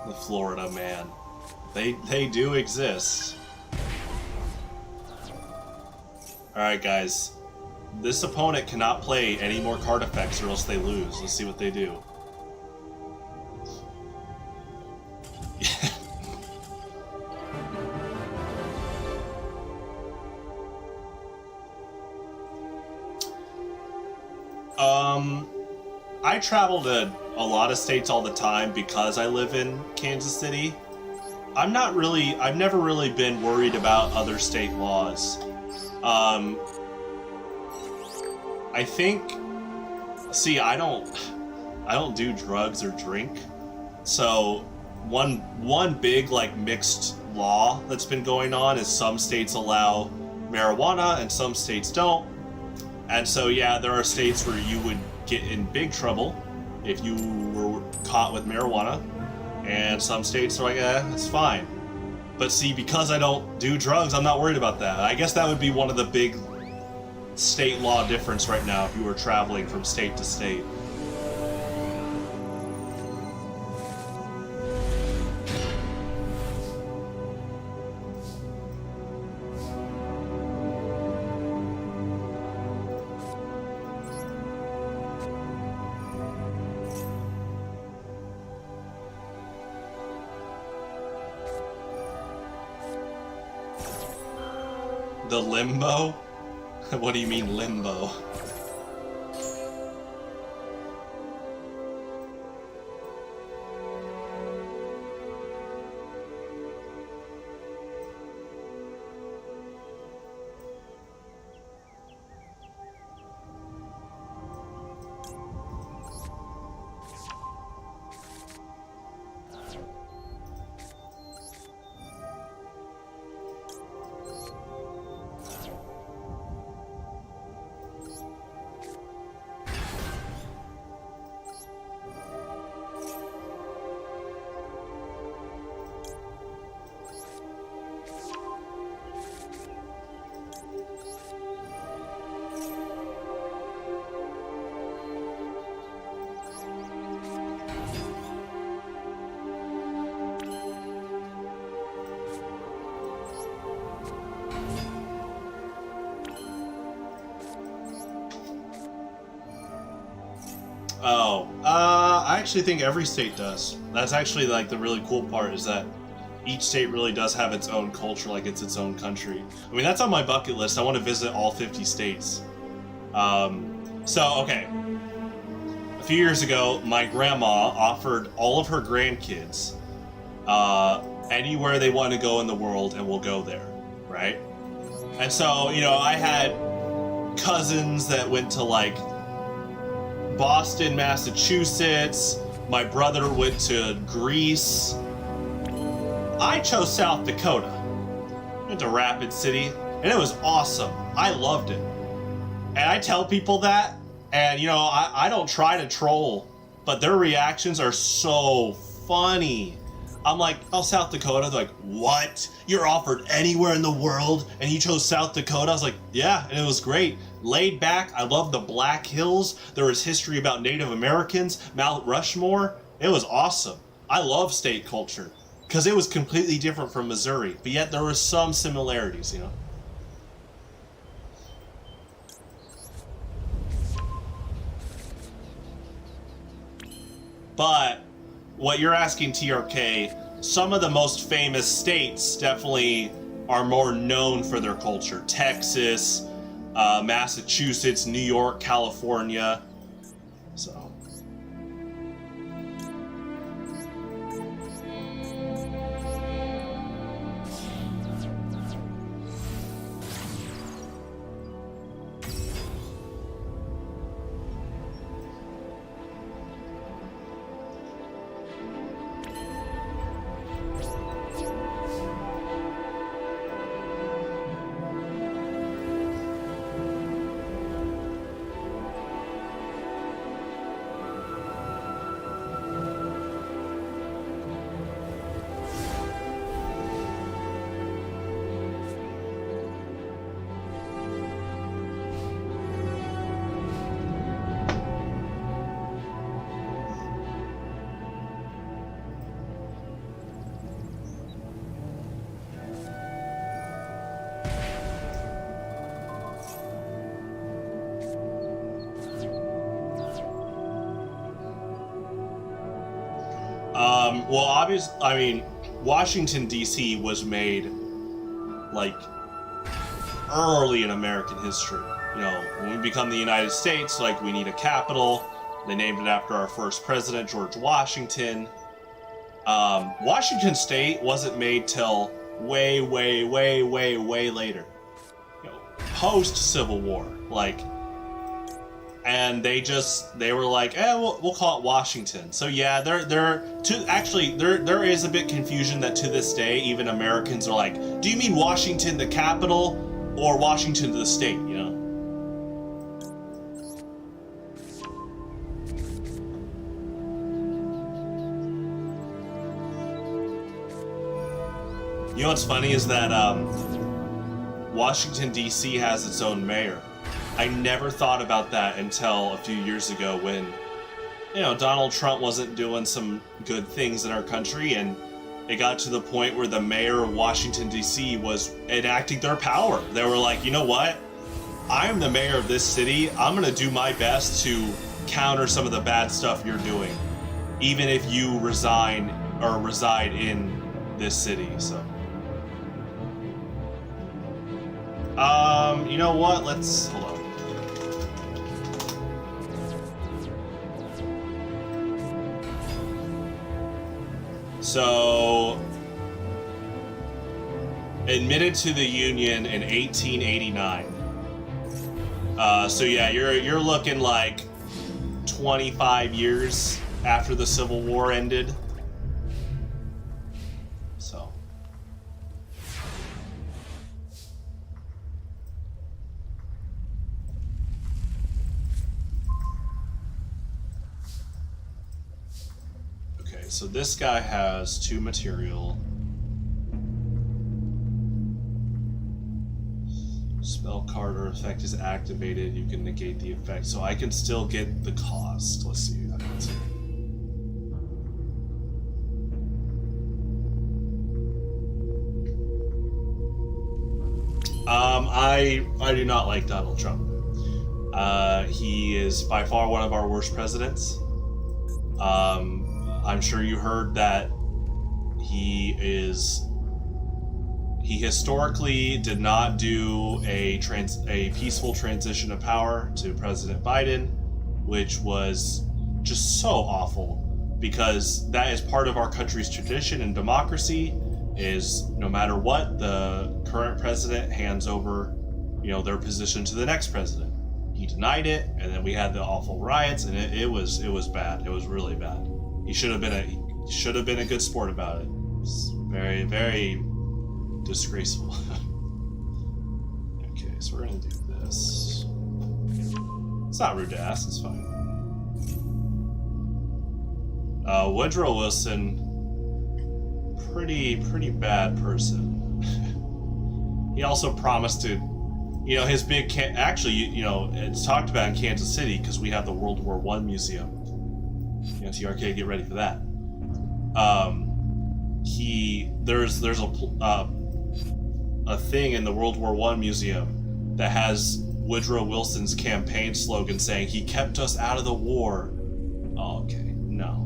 The Florida man. They do exist. Alright guys. This opponent cannot play any more card effects or else they lose. Let's see what they do. I travel to a lot of states all the time because I live in Kansas City. I've never really been worried about other state laws. I think, see, I don't do drugs or drink. So one big like mixed law that's been going on is some states allow marijuana and some states don't. And so yeah, there are states where you would get in big trouble if you were caught with marijuana, and some states are like, it's fine. But see, because I don't do drugs, I'm not worried about that. I guess that would be one of the big state law difference right now if you were traveling from state to state. The limbo? What do you mean limbo? I actually think every state does. That's actually like the really cool part, is that each state really does have its own culture, like it's its own country. I mean, that's on my bucket list. I want to visit all 50 states. So, okay. few years ago, my grandma offered all of her grandkids anywhere they want to go in the world, and we'll go there, right? And so, you know, I had cousins that went to like Boston, Massachusetts. My brother went to Greece. I chose South Dakota. Went to Rapid City, and it was awesome. I loved it. And I tell people that, and you know, I don't try to troll, but their reactions are so funny. I'm like, oh, South Dakota? They're like, what? You're offered anywhere in the world, and you chose South Dakota? I was like, yeah, and it was great. Laid back. I love the Black Hills. There was history about Native Americans, Mount Rushmore. It was awesome. I love state culture, because it was completely different from Missouri, but yet there were some similarities, you know? But what you're asking, TRK, some of the most famous states definitely are more known for their culture. Texas, Massachusetts, New York, California. So. Well, obviously, I mean, Washington, D.C. was made, like, early in American history. You know, when we become the United States, like, we need a capital. They named it after our first president, George Washington. Washington State wasn't made till way later. You know, post-Civil War, like... And they were like, we'll call it Washington. So yeah, there is a bit confusion that to this day, even Americans are like, do you mean Washington the capital or Washington the state, you know? You know what's funny is that Washington, D.C. has its own mayor. I never thought about that until a few years ago when, you know, Donald Trump wasn't doing some good things in our country, and it got to the point where the mayor of Washington, D.C. was enacting their power. They were like, you know what? I'm the mayor of this city. I'm going to do my best to counter some of the bad stuff you're doing, even if you resign or reside in this city, so. You know what? Let's, hold on. So, admitted to the Union in 1889. So yeah, you're looking like 25 years after the Civil War ended. So. Okay, so this guy has 2 material. Spell card or effect is activated, you can negate the effect. So I can still get the cost. Let's see. I do not like Donald Trump. He is by far one of our worst presidents. I'm sure you heard that he historically did not do a peaceful transition of power to President Biden, which was just so awful, because that is part of our country's tradition and democracy, is no matter what, the current president hands over, their position to the next president. He denied it, and then we had the awful riots, and it was bad. It was really bad. He should have been a good sport about it. It's very, very disgraceful. Okay, so we're gonna do this. It's not rude to ask, it's fine. Woodrow Wilson, pretty bad person. He also promised to, his big it's talked about in Kansas City because we have the World War I museum. TRK, get ready for that. There's a thing in the World War I museum that has Woodrow Wilson's campaign slogan saying, "He kept us out of the war." Oh, okay. Nope.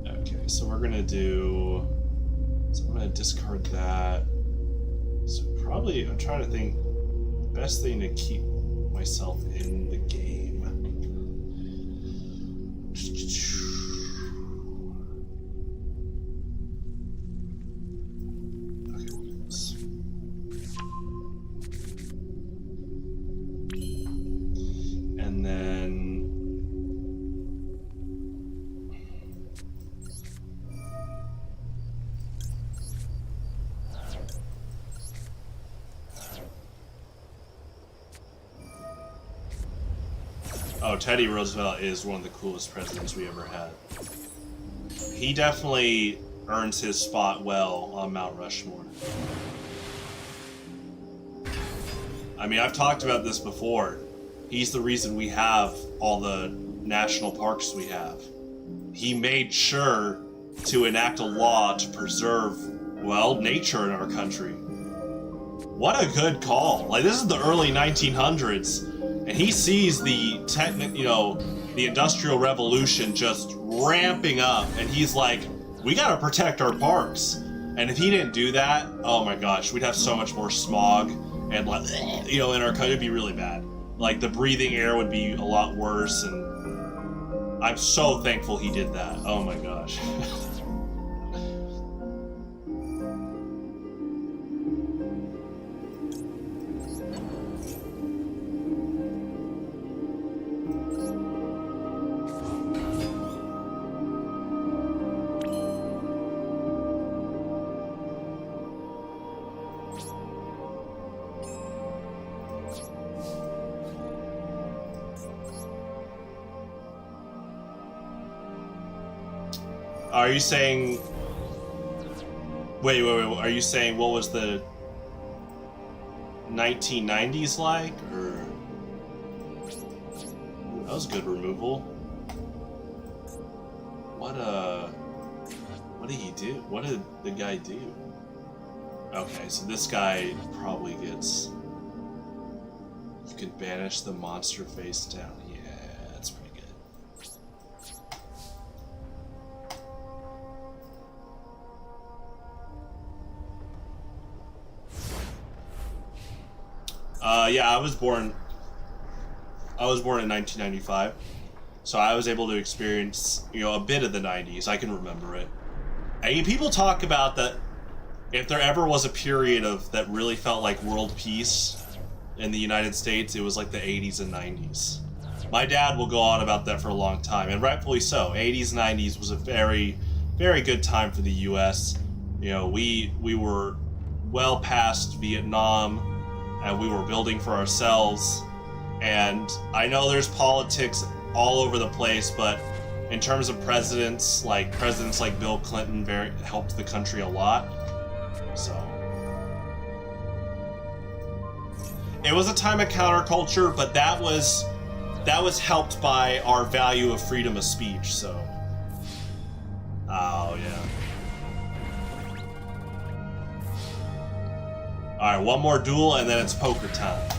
Okay, so we're gonna do. So I'm gonna discard that. So probably, I'm trying to think, best thing to keep myself in the game. Okay, we'll do this. And then Teddy Roosevelt is one of the coolest presidents we ever had. He definitely earns his spot well on Mount Rushmore. I mean, I've talked about this before. He's the reason we have all the national parks we have. He made sure to enact a law to preserve, nature in our country. What a good call. Like, this is the early 1900s. And he sees the the Industrial Revolution just ramping up, and he's like, we gotta protect our parks. And if he didn't do that, oh my gosh, we'd have so much more smog, and in our country, it'd be really bad. Like, the breathing air would be a lot worse, and I'm so thankful he did that. Oh my gosh. Are you saying... Wait. Are you saying what was the 1990s like? Or... Ooh, that was good removal. What did he do? What did the guy do? Okay, so this guy probably gets... You can banish the monster face down. Yeah, that's pretty good. Yeah, I was born in 1995, so I was able to experience, a bit of the 90s. I can remember it. And people talk about that if there ever was a period of that really felt like world peace in the United States, it was like the 80s and 90s. My dad will go on about that for a long time, and rightfully so. 80s, 90s was a very, very good time for the U.S. We were well past Vietnam, and we were building for ourselves. And I know there's politics all over the place, but in terms of presidents like Bill Clinton helped the country a lot. So it was a time of counterculture, but that was helped by our value of freedom of speech. So, oh yeah. All right, one more duel, and then it's poker time.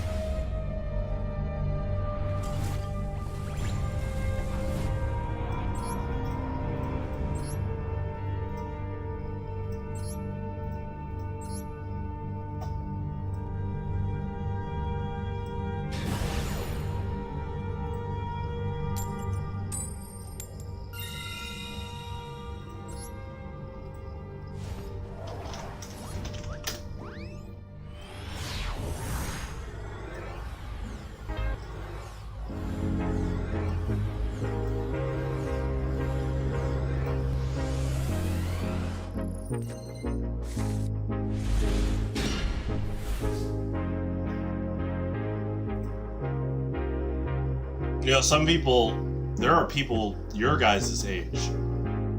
some people, there are people your guys' age,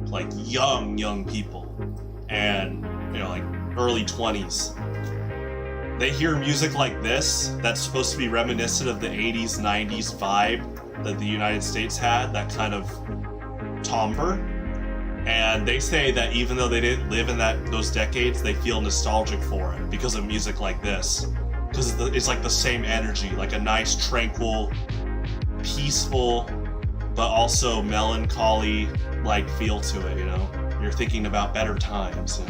like young people, and, like early 20s. They hear music like this that's supposed to be reminiscent of the 80s, 90s vibe that the United States had, that kind of timbre. And they say that even though they didn't live in those decades, they feel nostalgic for it because of music like this. Because it's like the same energy, like a nice, tranquil, peaceful, but also melancholy like feel to it, You're thinking about better times.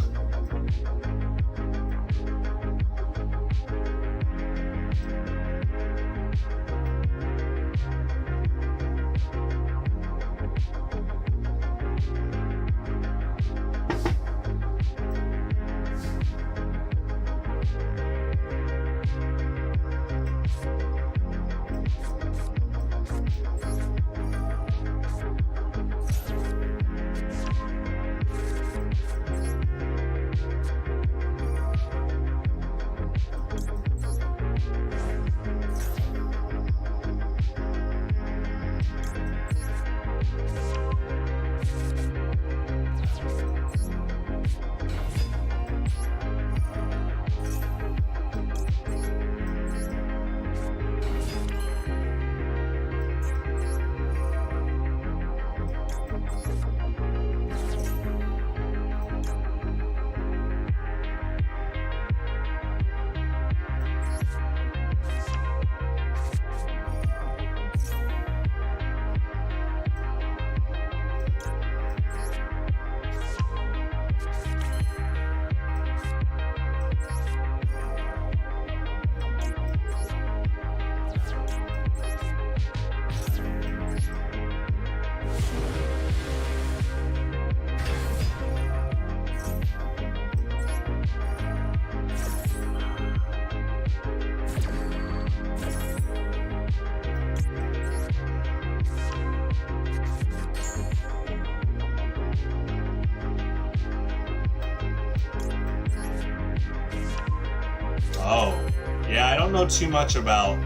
Oh, yeah, I don't know too much about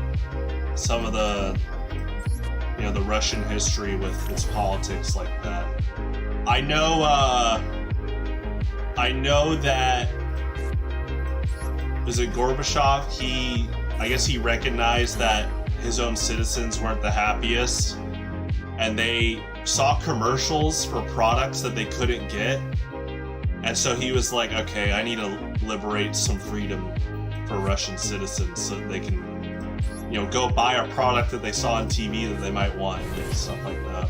some of the, the Russian history with its politics like that. I know that, is it Gorbachev? I guess he recognized that his own citizens weren't the happiest, and they saw commercials for products that they couldn't get, and so he was like, okay, I need to liberate some freedom for Russian citizens so that they can, go buy a product that they saw on TV that they might want, and stuff like that.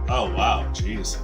Oh, wow, jeez.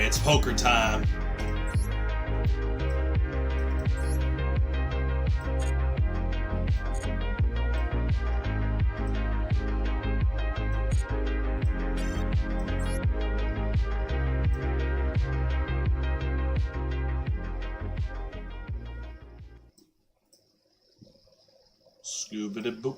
It's poker time. Scooby-Doo-boop.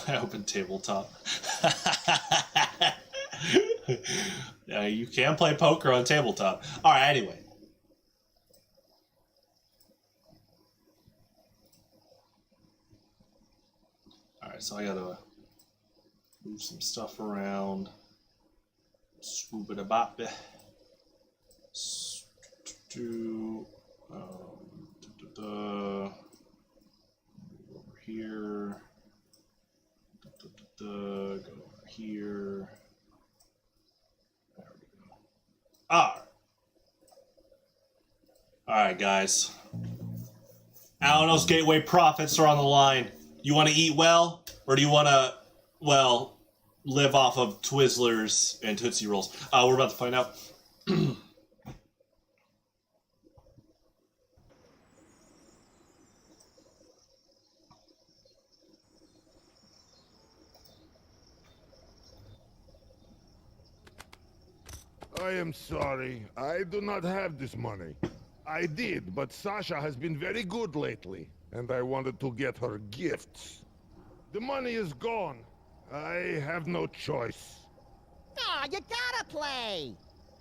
I opened tabletop. Yeah, you can play poker on tabletop. All right, anyway. All right, so I gotta move some stuff around. Scoop-a-da-bop. Do over here. Go over here. There we go. All right, guys. Alanos Gateway profits are on the line. You want to eat well, or do you want to, well, live off of Twizzlers and Tootsie Rolls? We're about to find out. I am sorry. I do not have this money. I did, but Sasha has been very good lately, and I wanted to get her gifts. The money is gone. I have no choice. Aw, you gotta play!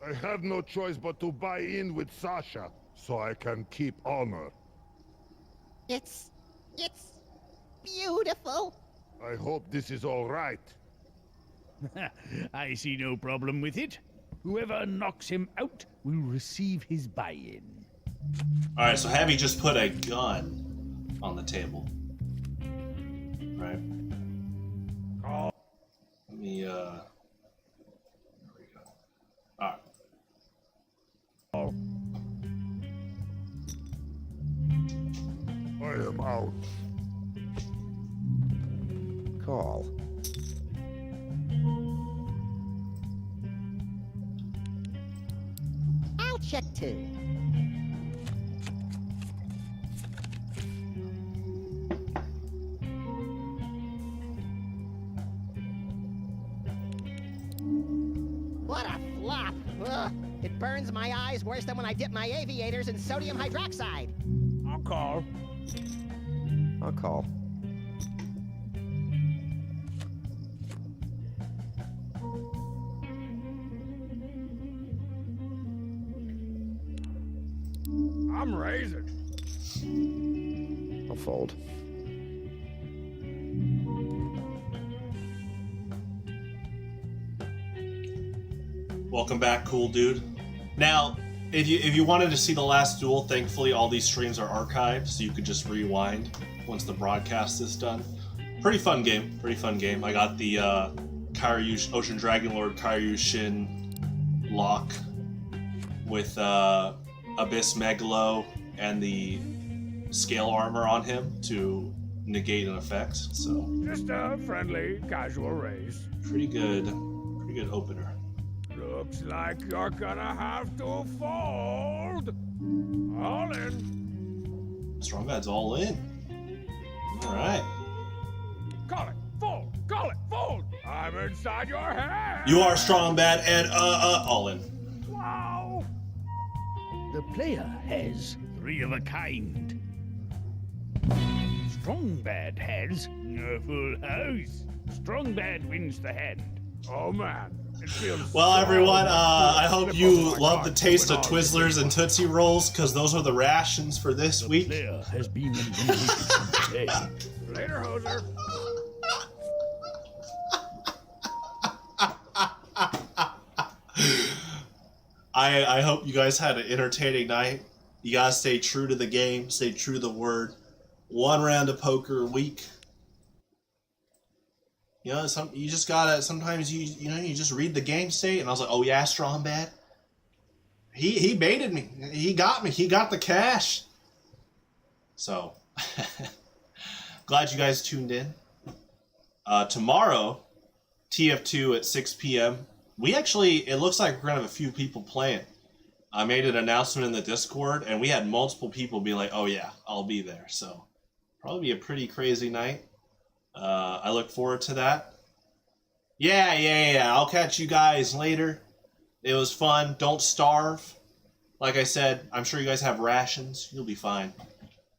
I have no choice but to buy in with Sasha, so I can keep honor. It's beautiful. I hope this is all right. I see no problem with it. Whoever knocks him out will receive his buy-in. All right, so Heavy just put a gun on the table. Right? Oh. Let me, there we go. All right. Oh. I am out. Call. I'll check too. What a flop! Ugh, it burns my eyes worse than when I dip my aviators in sodium hydroxide. I'll call. I'll call. I'm raising. I'll fold. Welcome back, cool dude. Now, if you wanted to see the last duel, thankfully all these streams are archived, so you could just rewind once the broadcast is done. Pretty fun game. Pretty fun game. I got the Kyryu Ocean Dragon Lord Kyryu Shin lock with Abyss Megalo and the scale armor on him to negate an effect. So Just a friendly, casual raise. pretty good opener. Looks like you're gonna have to fold. All in. Strong Bad's all in. All right. Call it. Fold. Call it. Fold. I'm inside your head. You are Strong Bad and all in. Wow. The player has 3 of a kind. Strong Bad has a full house. Strong Bad wins the hand. Oh man, it feels Well, so everyone, I hope Slip you over my love the card taste when of all Twizzlers and Tootsie Rolls, because those are the rations for this The week. player has been eliminated from play. Later, hoser. I hope you guys had an entertaining night. You guys stay true to the game, stay true to the word. 1 round of poker a week. You know, you just gotta, sometimes you know, you just read the game state, and I was like, oh yeah, strong bad. He baited me. He got me. He got the cash. So, glad you guys tuned in. Tomorrow, TF2 at 6 p.m. We actually, it looks like we're gonna have a few people playing. I made an announcement in the Discord, and we had multiple people be like, oh yeah, I'll be there. So, probably be a pretty crazy night. I look forward to that. Yeah. I'll catch you guys later. It was fun. Don't starve. Like I said, I'm sure you guys have rations. You'll be fine.